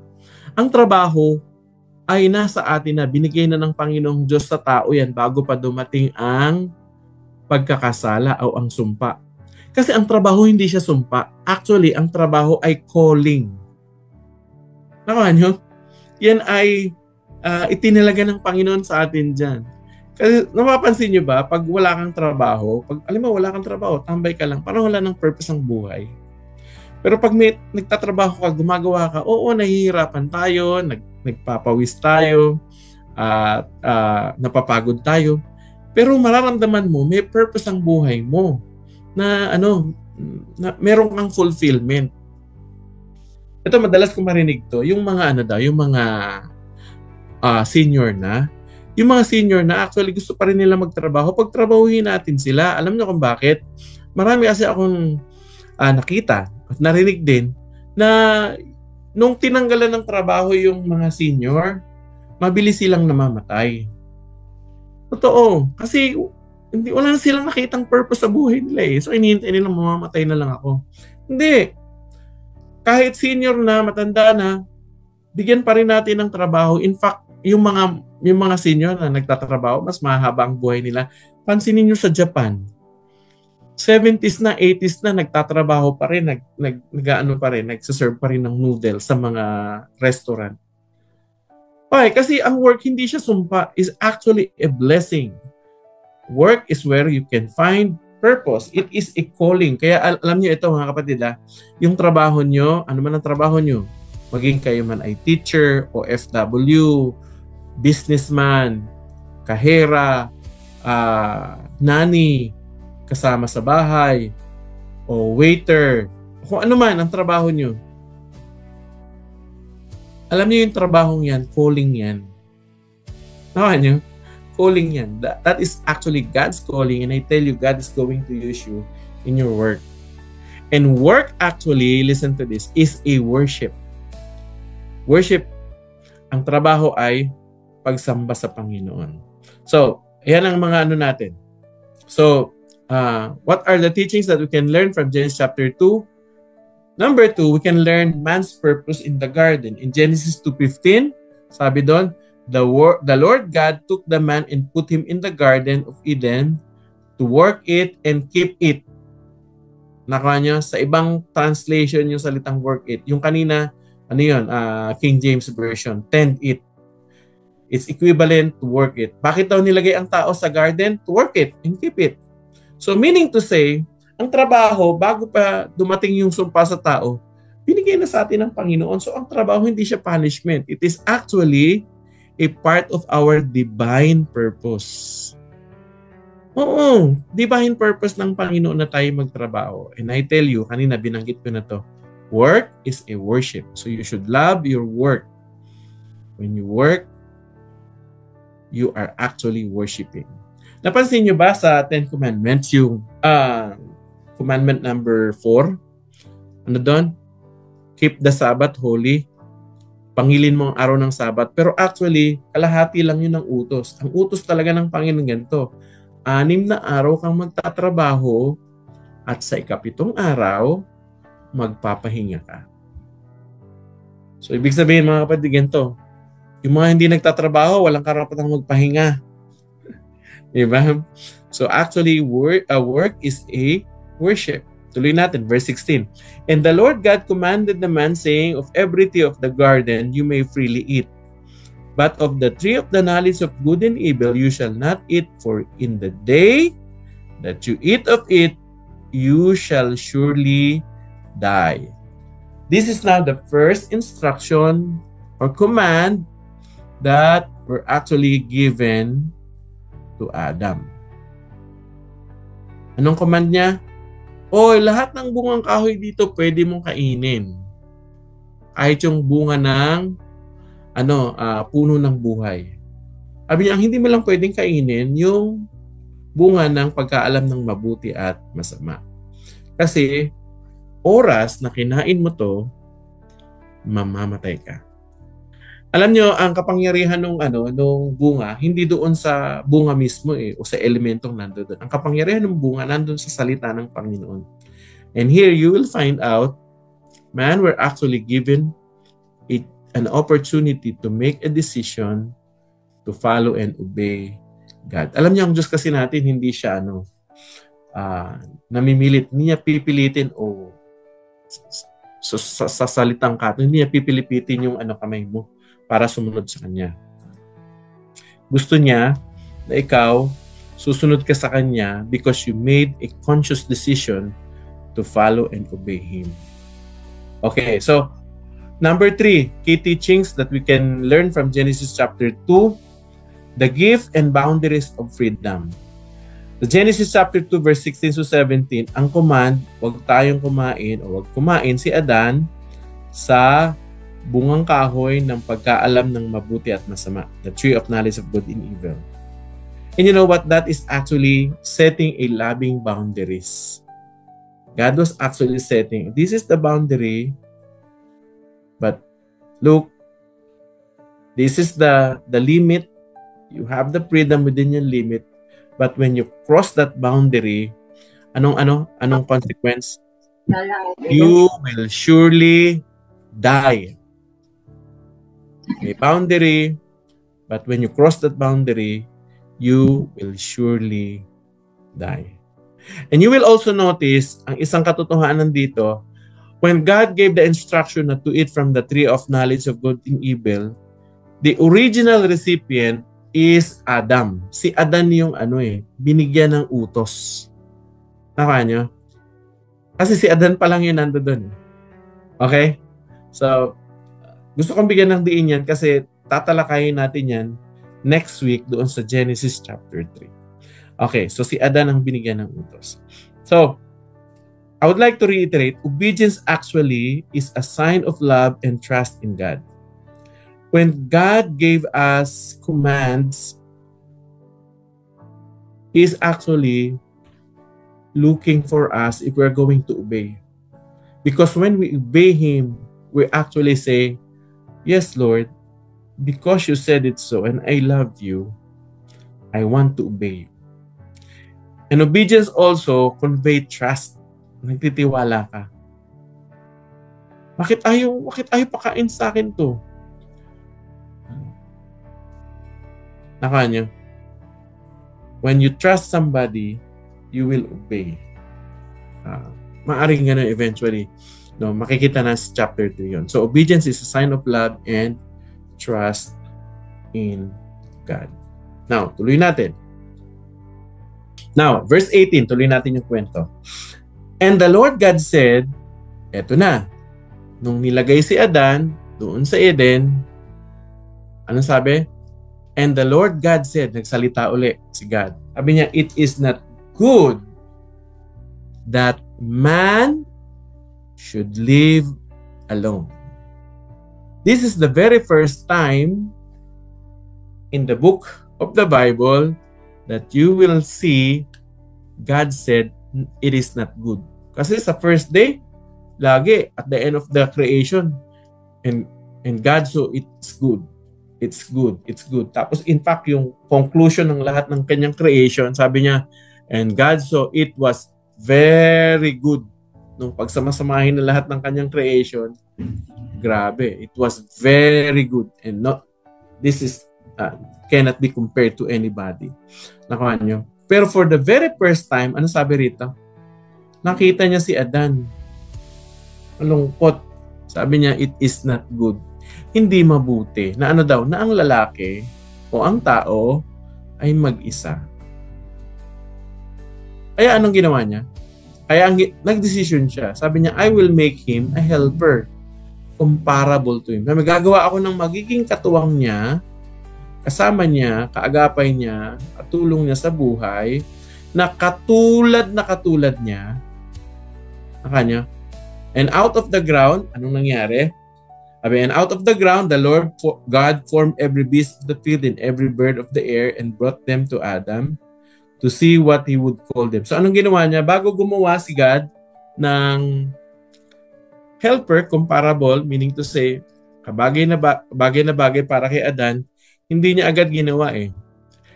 Speaker 1: Ang trabaho ay nasa atin na, binigay na ng Panginoong Diyos sa tao yan bago pa dumating ang pagkakasala o ang sumpa. Kasi ang trabaho hindi siya sumpa. Actually, ang trabaho ay calling. Nakuha nyo? Yan ay itinalaga ng Panginoon sa atin dyan. Kasi napapansin nyo ba, pag wala kang trabaho, alam mo, wala kang trabaho, tambay ka lang, parang wala ng purpose ang buhay. Pero pag may nagtatrabaho ka, gumagawa ka, oo, nahihirapan tayo, nagpapawis tayo, napapagod tayo. Pero mararamdaman mo, may purpose ang buhay mo na na meron kang fulfillment. Ito, madalas kong marinig to, yung mga yung mga senior na. Yung mga senior na actually gusto pa rin nila magtrabaho, pagtrabahuhin natin sila. Alam niyo kung bakit? Marami kasi akong nakita at narinig din na nung tinanggalan ng trabaho yung mga senior, mabilis silang namamatay. Totoo. Kasi wala na silang nakitang purpose sa buhay nila eh. So inihintay nilang mamamatay na lang ako. Hindi. Kahit senior na, matanda na, bigyan pa rin natin ng trabaho. In fact, yung mga senior na nagtatrabaho, mas mahaba ang buhay nila. Pansinin nyo sa Japan. 70s na, 80s na, nagtatrabaho pa rin, nagsaserve pa rin ng noodles sa mga restaurant. Okay, kasi ang work hindi siya sumpa, is actually a blessing. Work is where you can find purpose. It is a calling. Kaya alam niyo ito mga kapatid, yung trabaho nyo, ano man ang trabaho nyo, maging kayo man ay teacher, OFW, businessman, kahera, nani, kasama sa bahay, o waiter, kung ano man ang trabaho nyo. Alam niyo yung trabahong yan, calling yan. Nawa nyo? Calling yan. That is actually God's calling, and I tell you, God is going to use you in your work. And work actually, listen to this, is a worship. Worship, ang trabaho ay pagsamba sa Panginoon. So, yan ang mga natin. So, what are the teachings that we can learn from Genesis chapter 2? Number 2, we can learn man's purpose in the garden. In Genesis 2:15, sabi doon, the Lord God took the man and put him in the Garden of Eden to work it and keep it. Nakuha nyo? Sa ibang translation yung salitang work it. Yung kanina, King James Version, tend it. It's equivalent to work it. Bakit daw nilagay ang tao sa garden? To work it and keep it. So meaning to say, ang trabaho, bago pa dumating yung sumpa sa tao, binigay na sa atin ng Panginoon. So ang trabaho hindi siya punishment. It is actually a part of our divine purpose. Oo, divine purpose ng Panginoon na tayo magtrabaho. And I tell you, kanina binanggit ko na to, work is a worship. So you should love your work. When you work, you are actually worshiping. Napansin nyo ba sa Ten Commandments yung commandment number 4? Ano doon? Keep the Sabbath holy. Pangilin mo ang araw ng Sabbath. Pero actually, kalahati lang yun ng utos. Ang utos talaga ng Panginoon ganito. 6 na araw kang magtatrabaho at sa ika-7 araw, magpapahinga ka. So, ibig sabihin mga kapatid, ganito. Yung mga hindi nagtatrabaho, walang karapatang magpahinga. Diba? So actually, work is a worship. Tuloy natin, verse 16. And the Lord God commanded the man, saying, of every tree of the garden you may freely eat. But of the tree of the knowledge of good and evil you shall not eat, for in the day that you eat of it, you shall surely die. This is now the first instruction or command that were actually given to Adam. Anong command niya? Lahat ng bungang kahoy dito pwede mong kainin. Kahit yung bunga ng puno ng buhay. Sabi niya, ang hindi mo lang pwedeng kainin yung bunga ng pagkaalam ng mabuti at masama. Kasi oras na kinain mo to, mamamatay ka. Alam nyo, ang kapangyarihan nung bunga, hindi doon sa bunga mismo o sa elementong nandoon. Ang kapangyarihan ng bunga nandoon sa salita ng Panginoon. And here you will find out, man, we're actually given an opportunity to make a decision to follow and obey God. Alam niyo, ang Diyos kasi natin, hindi siya namimilit. Hindi niya pipilitin sa salitang kato. Hindi niya pipilipitin yung kamay mo para sumunod sa Kanya. Gusto niya na ikaw susunod ka sa Kanya because you made a conscious decision to follow and obey Him. Okay, so number 3, key teachings that we can learn from Genesis chapter 2, the gift and boundaries of freedom. The Genesis chapter 2 verse 16 to 17, ang command, huwag tayong kumain o huwag kumain si Adan sa bungang kahoy ng pagkaalam ng mabuti at masama, the tree of knowledge of good and evil. And you know what? That is actually setting a loving boundaries. God was actually setting, this is the boundary, but look, this is the limit. You have the freedom within your limit, but when you cross that boundary, anong consequence? You will surely die. A boundary, but when you cross that boundary, you will surely die. And you will also notice, ang isang katotohanan dito, when God gave the instruction not to eat from the tree of knowledge of good and evil, the original recipient is Adam. Si Adan yung binigyan ng utos. Nakuha nyo? Kasi si Adan pa lang yun nando doon. Okay? So, gusto kong bigyan ng diin yan kasi tatalakayin natin yan next week doon sa Genesis chapter 3. Okay, so si Adan ang binigyan ng utos. So, I would like to reiterate, obedience actually is a sign of love and trust in God. When God gave us commands, He is actually looking for us if we're going to obey. Because when we obey Him, we actually say, yes, Lord, because you said it so and I love you, I want to obey you. And obedience also convey trust. Nagtitiwala ka. Bakit ayaw pakain sa akin to? Nakanya. When you trust somebody, you will obey. Maaring gano'n eventually. No, makikita na sa chapter 2 yun. So, obedience is a sign of love and trust in God. Now, tuloy natin. Now, verse 18, tuloy natin yung kwento. And the Lord God said, eto na, nung nilagay si Adan doon sa Eden, anong sabi? And the Lord God said, nagsalita uli si God. Sabi niya, it is not good that man should live alone. This is the very first time in the book of the Bible that you will see God said, it is not good. Kasi sa first day, lagi at the end of the creation, and God so it's good. It's good. It's good. Tapos in fact, yung conclusion ng lahat ng kanyang creation, sabi niya, and God saw it was very good. Nung pagsamasamahin na lahat ng kanyang creation, grabe. It was very good. And not, this is, cannot be compared to anybody. Nakuha niyo? Pero for the very first time, ano sabi rito? Nakita niya si Adan. Malungkot. Sabi niya, it is not good. Hindi mabuti na ano daw, na ang lalaki o ang tao ay mag-isa. Kaya anong ginawa niya? Kaya nag-decision siya. Sabi niya, I will make him a helper comparable to him. Kaya magagawa ako ng magiging katuwang niya, kasama niya, kaagapay niya, at tulong niya sa buhay, na katulad niya, na kanya. And out of the ground, anong nangyari? And out of the ground, the Lord God formed every beast of the field and every bird of the air and brought them to Adam to see what he would call them. So anong ginawa niya? Bago gumawa si God ng helper, comparable, meaning to say, bagay na bagay para kay Adan, hindi niya agad ginawa eh.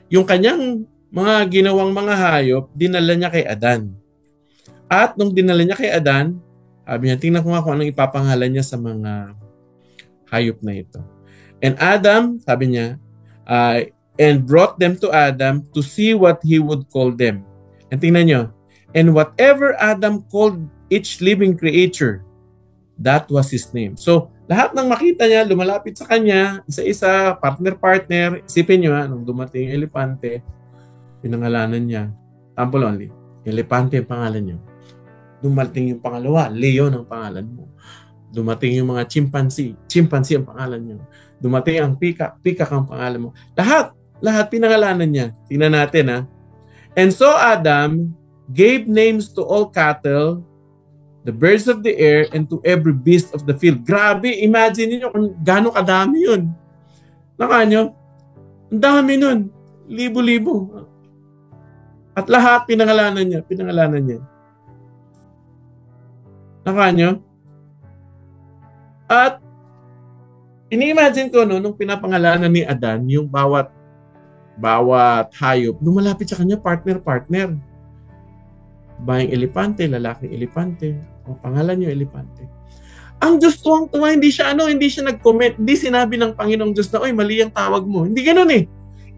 Speaker 1: Yung kanyang mga ginawang mga hayop, dinala niya kay Adan. At nung dinala niya kay Adan, sabi niya, tingnan ko nga kung anong ipapangalan niya sa mga hayop na ito. And Adam, sabi niya, and brought them to Adam to see what he would call them. And tingnan niyo, and whatever Adam called each living creature, that was his name. So, lahat ng makita niya, lumalapit sa kanya, isa-isa, partner-partner, isipin niyo, nung dumating yung elepante, pinangalanan niya, sample only, elepante ang pangalan niyo. Dumating yung pangalawa, Leon ang pangalan mo. Dumating yung mga chimpanzee ang pangalan niyo. Dumating ang peacock ang pangalan mo. Lahat pinangalanan niya. Tingnan natin ha. And so Adam gave names to all cattle, the birds of the air, and to every beast of the field. Grabe, imagine niyo kung gaano kadami yun. Nakanyo? Ang dami nun. Libo-libo. At lahat pinangalanan niya. Nakanyo? At ini-imagine ko nung pinapangalanan ni Adan, yung bawat hayop, lumalapit sa kanya partner. Babaeng elepante, lalaking elepante, o pangalan niyo elepante. Ang Diyos tuwang-tuwa, hindi siya nag-comment, hindi sinabi ng Panginoong Diyos na, oy, mali ang tawag mo. Hindi ganoon eh.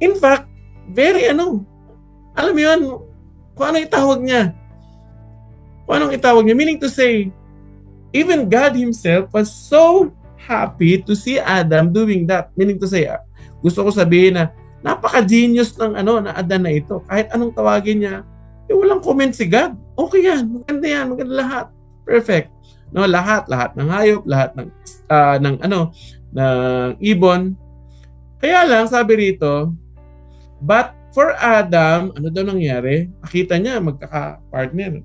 Speaker 1: In fact, alam mo yun, kung ano itawag niya. Meaning to say, even God Himself was so happy to see Adam doing that. Meaning to say, gusto ko sabihin na napaka-genius ng na Adan na ito. Kahit anong tawagin niya, walang comment si God. Okay yan, maganda lahat. Perfect. No, lahat ng hayop, lahat ng ibon. Kaya lang sabi rito, but for Adam, ano daw nangyari? Nakita niya magkaka-partner,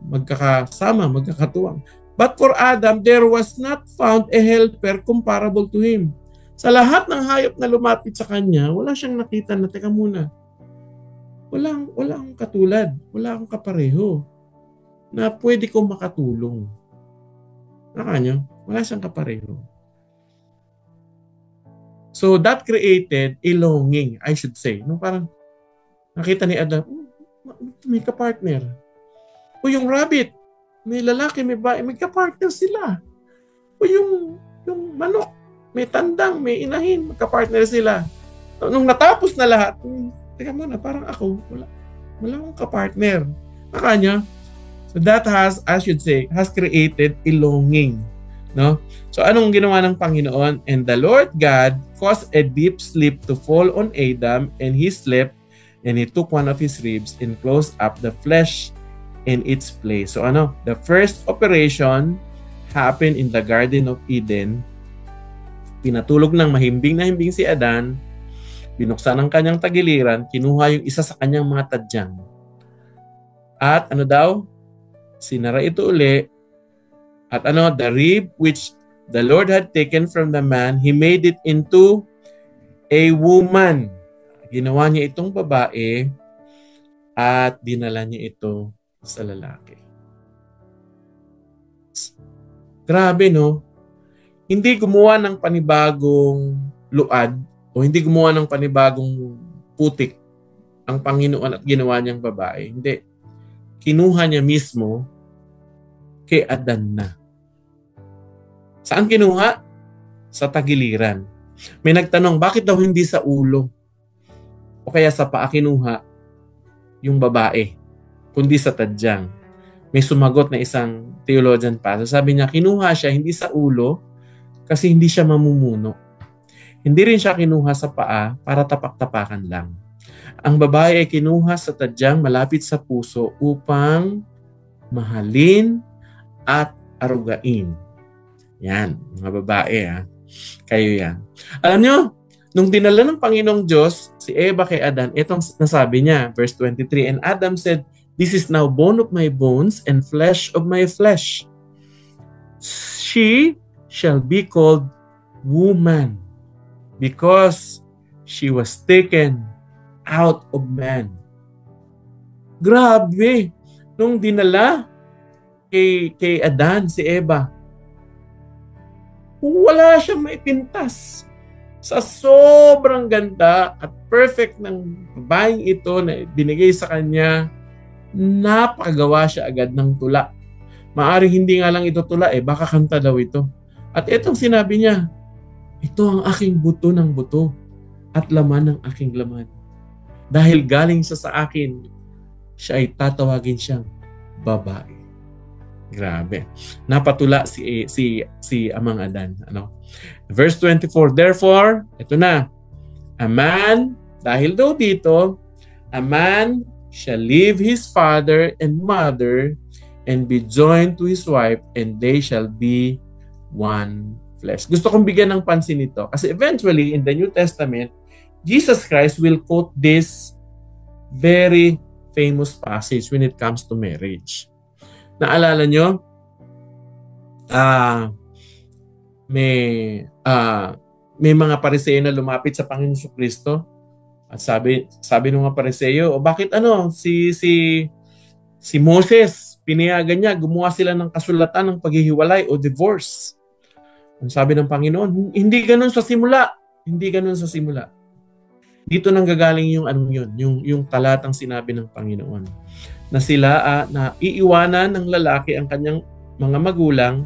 Speaker 1: magkakasama, magkakatuwang. But for Adam, there was not found a helper comparable to him. Sa lahat ng hayop na lumapit sa kanya, wala siyang nakita na, teka muna, wala akong katulad, wala akong kapareho na pwede kong makatulong. Nakanyo? Wala siyang kapareho. So that created a longing, I should say. No, parang nakita ni Adam, may kapartner. O yung rabbit, may lalaki, may babae, may kapartner sila. O yung manok, may tandang, may inahin, magkapartner sila. Nung natapos na lahat, teka muna, parang ako, wala akong kapartner. Nakanya? So that has created a longing. No? So anong ginawa ng Panginoon? And the Lord God caused a deep sleep to fall on Adam, and he slept, and he took one of his ribs and closed up the flesh in its place. So the first operation happened in the Garden of Eden. Pinatulog ng mahimbing na himbing si Adan, binuksan ang kanyang tagiliran, kinuha yung isa sa kanyang mga tadyang. At sinara ito uli. At the rib which the Lord had taken from the man, He made it into a woman. Ginawa niya itong babae at dinala niya ito sa lalaki. Grabe, no? Hindi gumawa ng panibagong luad o hindi gumawa ng panibagong putik ang Panginoon at ginawa niyang babae. Hindi. Kinuha niya mismo kay Adan na. Saan kinuha? Sa tagiliran. May nagtanong, bakit daw hindi sa ulo? O kaya sa paa kinuha yung babae, kundi sa tadyang. May sumagot na isang theologian pa. Sabi niya, kinuha siya hindi sa ulo kasi hindi siya mamumuno. Hindi rin siya kinuha sa paa para tapak-tapakan lang. Ang babae ay kinuha sa tadyang malapit sa puso upang mahalin at arugain. Yan, mga babae Kayo yan. Alam nyo, nung dinala ng Panginoong Diyos si Eva kay Adan, itong nasabi niya, verse 23, and Adam said, this is now bone of my bones and flesh of my flesh. She shall be called woman because she was taken out of man. Grabe! Nung dinala kay Adan si Eva, wala siyang maipintas. Sa sobrang ganda at perfect ng babaeng ito na binigay sa kanya, napakagawa siya agad ng tula. Maaring hindi nga lang ito tula baka kanta daw ito. At itong sinabi niya, ito ang aking buto ng buto at laman ng aking laman. Dahil galing siya sa akin, siya ay tatawagin siyang babae. Grabe. Napatula si Amang Adan. Verse 24, therefore, ito na, a man, dahil daw dito, a man shall leave his father and mother and be joined to his wife, and they shall be one flesh. Gusto kong bigyan ng pansin ito kasi eventually in the New Testament, Jesus Christ will quote this very famous passage when it comes to marriage. Naalala nyo? May mga Pariseo na lumapit sa Panginoon Jesucristo at sabi ng mga Pariseo, bakit si Moses, pinayagan niya, gumawa sila ng kasulatan ng paghihiwalay o divorce. Ang sabi ng Panginoon, hindi ganun sa simula. Hindi ganun sa simula. Dito nang gagaling yung talatang sinabi ng Panginoon na sila na iiwanan ng lalaki ang kanyang mga magulang,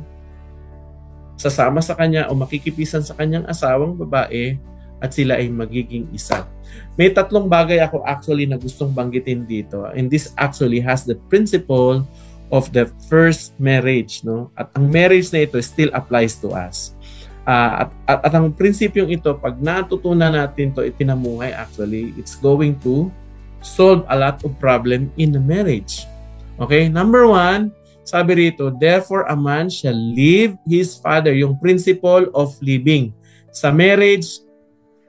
Speaker 1: sasama sa kanya o makikipisan sa kanyang asawang babae at sila ay magiging isa. May tatlong bagay ako actually na gustong banggitin dito, and this actually has the principle of the first marriage, no? At ang marriage na ito still applies to us. At ang prinsipyong ito, pag natutunan natin to ipinamuhay, actually, it's going to solve a lot of problem in the marriage. Okay? Number 1, sabi rito, therefore a man shall leave his father. Yung principle of living. Sa marriage,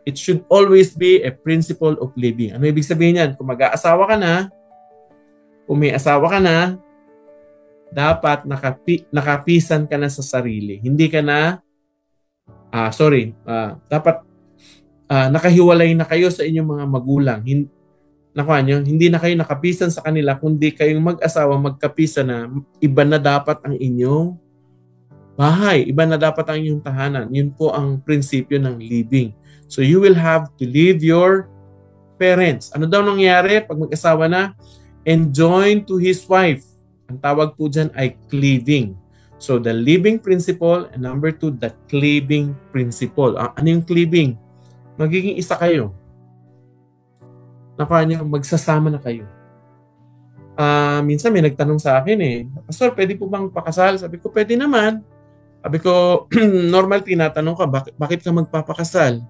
Speaker 1: it should always be a principle of living. Ano ibig sabihin yan? Kung mag-aasawa ka na, kung may asawa ka na, dapat nakapisan ka na sa sarili. Hindi ka na, dapat nakahiwalay na kayo sa inyong mga magulang. Hindi na kayo nakapisan sa kanila, kundi kayong mag-asawa, magkapisan na, iba na dapat ang inyong bahay, iba na dapat ang inyong tahanan. Yun po ang prinsipyo ng living. So you will have to leave your parents. Ano daw nangyari pag mag-asawa na? And join to his wife. Ang tawag po dyan ay cleaving. So the living principle, and number 2, the cleaving principle. Ano yung cleaving? Magiging isa kayo. Magsasama na kayo. Minsan may nagtanong sa akin Pastor, pwede po bang pakasal? Sabi ko, pwede naman. Sabi ko, normal tinatanong ka, bakit ka magpapakasal?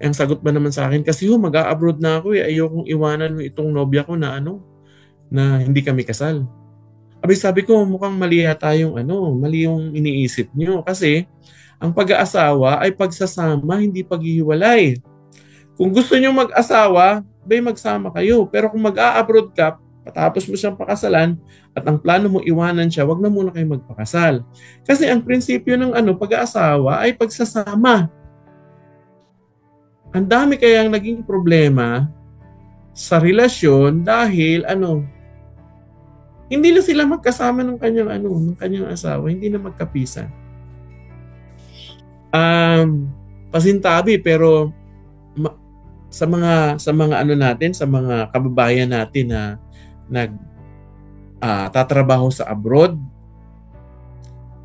Speaker 1: Eh, ang sagot ba naman sa akin, kasi mag-a-abroad na ako eh. Ayokong iwanan itong nobya ko na na hindi kami kasal. Sabi ko, mukhang mali yata yung mali yung iniisip niyo. Kasi ang pag-aasawa ay pagsasama, hindi paghihiwalay. Kung gusto niyo mag-asawa, magsama kayo. Pero kung mag-a-abroad ka, patapos mo siyang pakasalan, at ang plano mo iwanan siya, wag na muna kayo magpakasal. Kasi ang prinsipyo ng pag-aasawa ay pagsasama. Ang dami kayang naging problema sa relasyon dahil hindi na sila magkasama ng kanyang asawa, hindi na magkapisan. Pasintabi, pero sa mga natin, sa mga kababayan natin na tatrabaho sa abroad,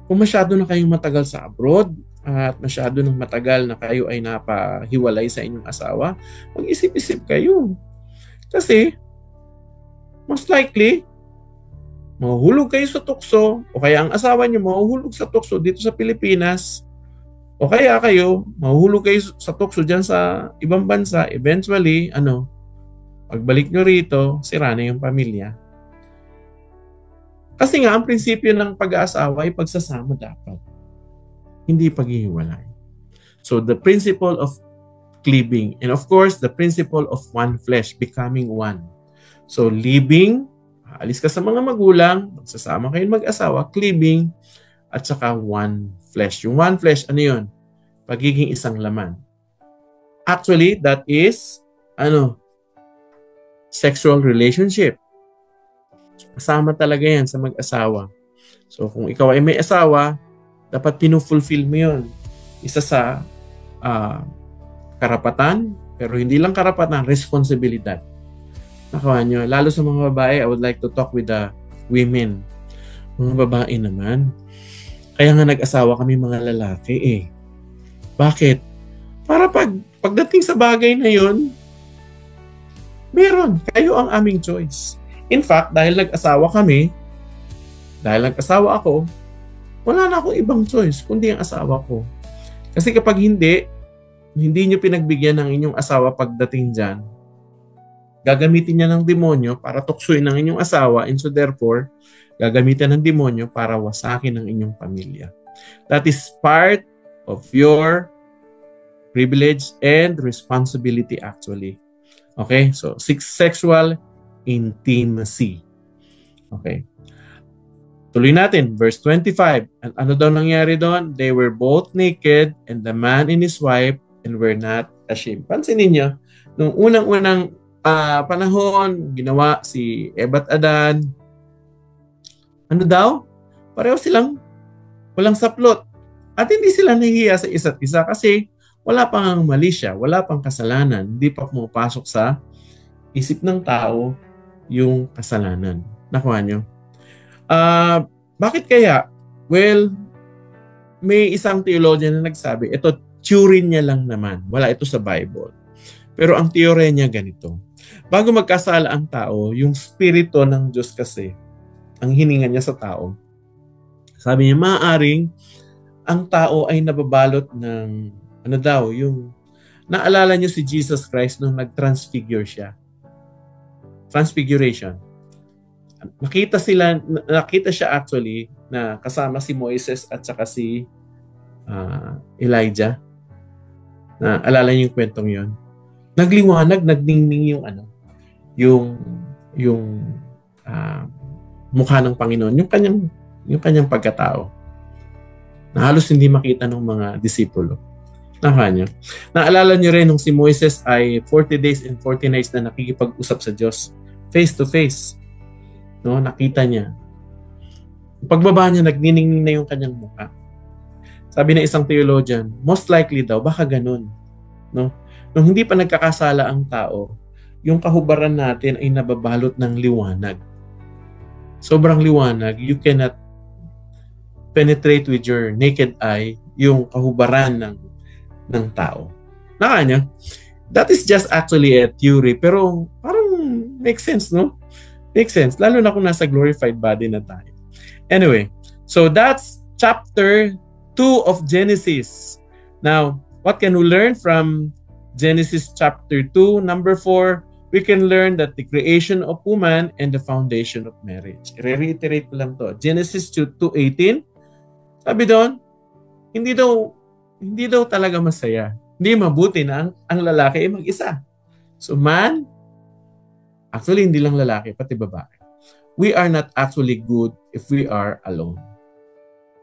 Speaker 1: kung masyado na kayong matagal sa abroad at masyado nang matagal na kayo ay napahiwalay sa inyong asawa, mag-isip-isip kayo. Kasi most likely mahuhulog kayo sa tukso, o kaya ang asawa niyo mahuhulog sa tukso dito sa Pilipinas, o kaya kayo mahuhulog kayo sa tukso dyan sa ibang bansa. Eventually, pagbalik nyo rito, sira na yung pamilya. Kasi nga, ang prinsipyo ng pag-aasawa ay pagsasama dapat. Hindi paghihiwalay. So, the principle of cleaving, and of course, the principle of one flesh, becoming one. So, leaving, alis ka sa mga magulang, magsasama kayong mag-asawa, cleaving, at saka one flesh. Yung one flesh, ano yun? Pagiging isang laman. Actually, that is, sexual relationship. Kasama talaga yan sa mag-asawa. So, kung ikaw ay may asawa, dapat pinufulfill mo yun. Isa sa karapatan, pero hindi lang karapatan, responsibilidad. Nakawan nyo, lalo sa mga babae, I would like to talk with the women. Mga babae naman, kaya nga nag-asawa kami mga lalaki eh. Bakit? Para pagdating sa bagay na yun, meron, kayo ang aming choice. In fact, dahil nag-asawa kami, dahil nag-asawa ako, wala na akong ibang choice kundi ang asawa ko. Kasi kapag hindi nyo pinagbigyan ng inyong asawa pagdating dyan, gagamitin niya ng demonyo para tuksuin ng inyong asawa, and so therefore, gagamitin ng demonyo para wasakin ng inyong pamilya. That is part of your privilege and responsibility actually. Okay? So, sexual intimacy. Okay. Tuloy natin, verse 25. And ano daw nangyari doon? They were both naked, and the man and his wife, and were not ashamed. Pansinin niyo, nung unang-unang panahon, ginawa si Eva at Adan, ano daw? Pareho silang walang saplot. At hindi sila nahihiya sa isa't isa kasi wala pang mali siya, wala pang kasalanan. Hindi pa pumapasok sa isip ng tao yung kasalanan. Nakuha nyo? Bakit kaya? Well, may isang theologian na nagsabi, ito, theory niya lang naman. Wala ito sa Bible. Pero ang teorya niya ganito. Bago magkasala ang tao, yung spirito ng Diyos kasi, ang hininga niya sa tao. Sabi niya, maaaring ang tao ay nababalot ng, yung, naalala niyo si Jesus Christ nung nag-transfigure siya. Transfiguration. Nakita siya actually na kasama si Moises at saka si Elijah. Na alala niyo yung kwentong yon. Nagliwanag, nagningning yung mukha ng Panginoon, yung kanyang pagkatao. Na halos hindi makita ng mga disipulo. Naalala niyo rin nung si Moises ay 40 days and 40 nights na nakikipag-usap sa Diyos. Face to face. No, nakita niya. Pagbaba niya, nagniningning na yung kanyang mukha. Sabi ng isang theologian, most likely daw, baka ganun. No? Nung hindi pa nagkakasala ang tao, yung kahubaran natin ay nababalot ng liwanag. Sobrang liwanag, you cannot penetrate with your naked eye yung kahubaran ng tao. Nakanya? That is just actually a theory, pero parang makes sense, no? Makes sense, lalo na kung nasa glorified body na tayo. Anyway, so that's chapter 2 2 of Genesis. Now, what can we learn from Genesis chapter 2? Number 4, we can learn that the creation of woman and the foundation of marriage. I-reiterate ko lang to. Genesis 2:18. Sabi doon, hindi daw talaga masaya. Hindi mabuti na ang lalaki ay mag-isa. So man, actually hindi lang lalaki, pati babae. We are not actually good if we are alone.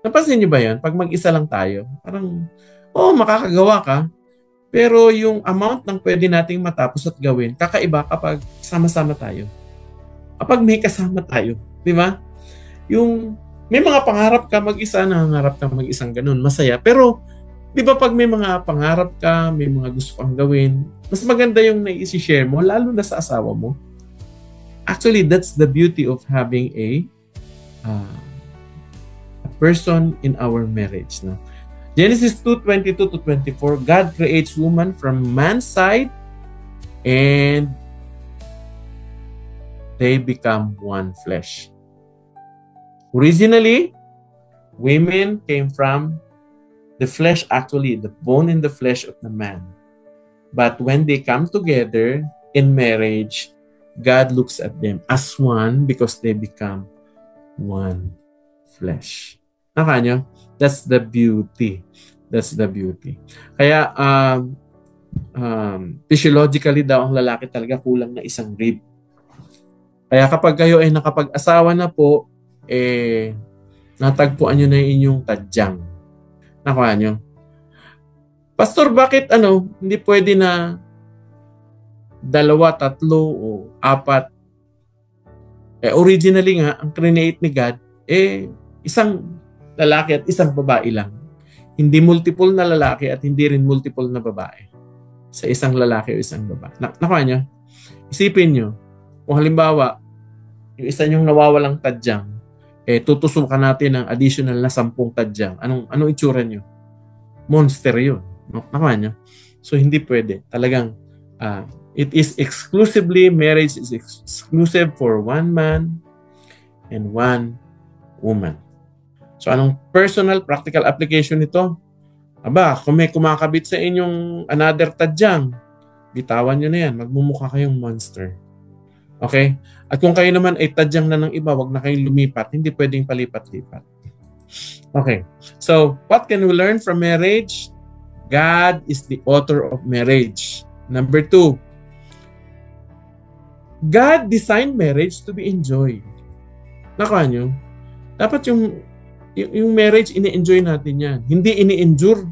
Speaker 1: Napansin niyo ba yan? Pag mag-isa lang tayo, parang, makakagawa ka, pero yung amount ng pwede nating matapos at gawin, kakaiba kapag sama-sama tayo. Kapag may kasama tayo, di ba? Yung may mga pangarap ka mag-isa, nangangarap ka mag-isang ganun, masaya. Pero, di ba pag may mga pangarap ka, may mga gusto kang gawin, mas maganda yung nai-share mo, lalo na sa asawa mo. Actually, that's the beauty of having a person in our marriage. No? Genesis 2:22-24, God creates woman from man's side and they become one flesh. Originally, women came from the flesh, actually, the bone in the flesh of the man. But when they come together in marriage, God looks at them as one because they become one flesh. Nakanya? That's the beauty. That's the beauty. Kaya, physiologically daw ang lalaki talaga kulang na isang rib. Kaya kapag kayo ay nakapag-asawa na po, natagpuan nyo na yung inyong tadyang. Nakuha nyo? Pastor, bakit hindi pwede na 2, 3, o 4? Originally nga, ang create ni God, isang lalaki at isang babae lang. Hindi multiple na lalaki at hindi rin multiple na babae. Sa isang lalaki o isang babae. Nakuha nyo? Isipin nyo, kung halimbawa, yung isa nyong nawawalang tadyang, tutusukan natin ng additional na 10 tadyang. Anong itsura nyo? Monster yun. Nakuha nyo? So, hindi pwede. Talagang, it is exclusively, marriage is exclusive for one man and one woman. So, anong personal, practical application nito? Kung may kumakabit sa inyong another tadyang, bitawan nyo na yan. Magmumukha kayong monster. Okay? At kung kayo naman ay tadyang na ng iba, wag na kayong lumipat. Hindi pwedeng palipat-lipat. Okay. So, what can we learn from marriage? God is the author of marriage. Number 2, God designed marriage to be enjoyed. Nakuha nyo? Dapat yung marriage, ini-enjoy natin yan. Hindi ini-endure.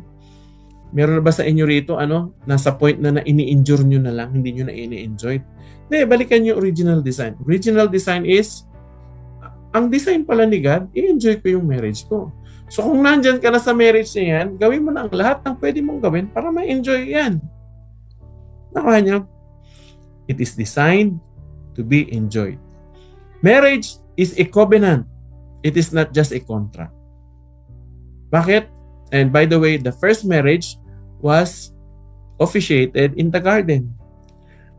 Speaker 1: Meron na ba sa inyo rito, nasa point na ini-endure nyo na lang, hindi nyo na ini-enjoy? Hindi, balikan yung original design. Original design is, ang design pala ni God, i-enjoy ko yung marriage ko. So kung nandyan ka na sa marriage na yan, gawin mo na ang lahat ng pwede mong gawin para ma-enjoy yan. Nakuha niyo? It is designed to be enjoyed. Marriage is a covenant. It is not just a contract. Bakit? And by the way, the first marriage was officiated in the garden.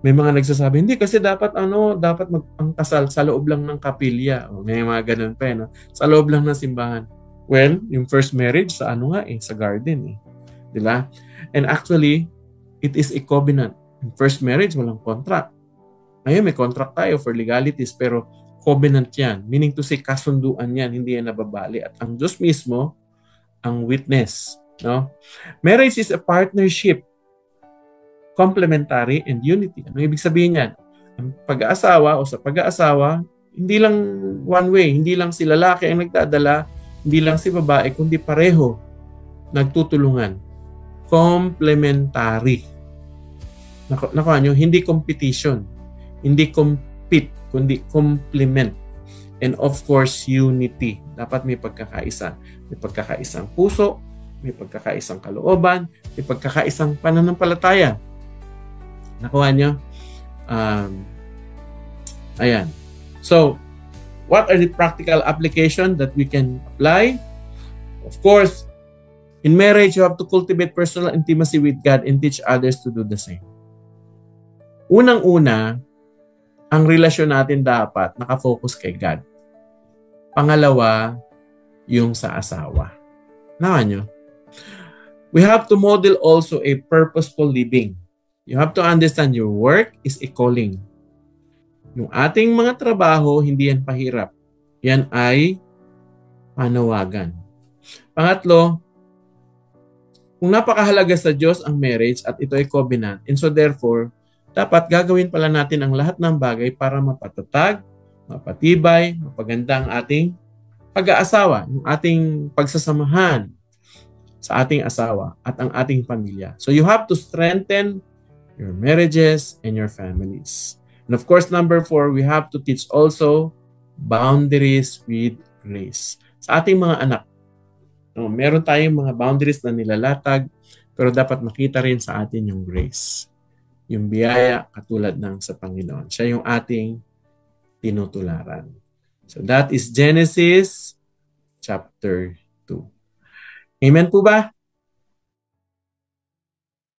Speaker 1: May mga nagsasabi, hindi kasi dapat ang kasal sa loob lang ng kapilya. O, may mga ganun pa sa loob lang ng simbahan. Well, yung first marriage sa sa garden Di ba? And actually, it is a covenant. Yung first marriage, walang contract. Ngayon, may contract tayo for legalities, pero covenant yan. Meaning to say, kasunduan yan, hindi yan nababali. At ang Diyos mismo, ang witness. No? Marriage is a partnership, complementary, and unity. Ano ibig sabihin yan? Ang pag-aasawa o sa pag-aasawa, hindi lang one way, hindi lang si lalaki ang nagdadala, hindi lang si babae, kundi pareho nagtutulungan. Complementary. Nakuha nyo, hindi competition, hindi compete, kundi complement. And of course, unity. Dapat may pagkakaisa. May pagkakaisang puso, may pagkakaisang kalooban, may pagkakaisang pananampalataya. Nakuha nyo? Ayan. So, what are the practical application that we can apply? Of course, in marriage, you have to cultivate personal intimacy with God and teach others to do the same. Unang-una, ang relasyon natin dapat nakafocus kay God. Pangalawa, yung sa asawa. Nakuha nyo? We have to model also a purposeful living. You have to understand your work is a calling. Yung ating mga trabaho, hindi yan pahirap. Yan ay panawagan. Pangatlo, kung napakahalaga sa Diyos ang marriage at ito ay covenant, and so therefore, dapat gagawin pala natin ang lahat ng bagay para mapatatag, mapatibay, mapaganda ang ating pag-aasawa, yung ating pagsasamahan sa ating asawa at ang ating pamilya. So you have to strengthen your marriages and your families. And of course, number 4, we have to teach also boundaries with grace. Sa ating mga anak, no, meron tayong mga boundaries na nilalatag, pero dapat makita rin sa atin yung grace. Yung biyaya katulad ng sa Panginoon. Siya yung ating tinutularan. So that is Genesis chapter 2. Amen po ba?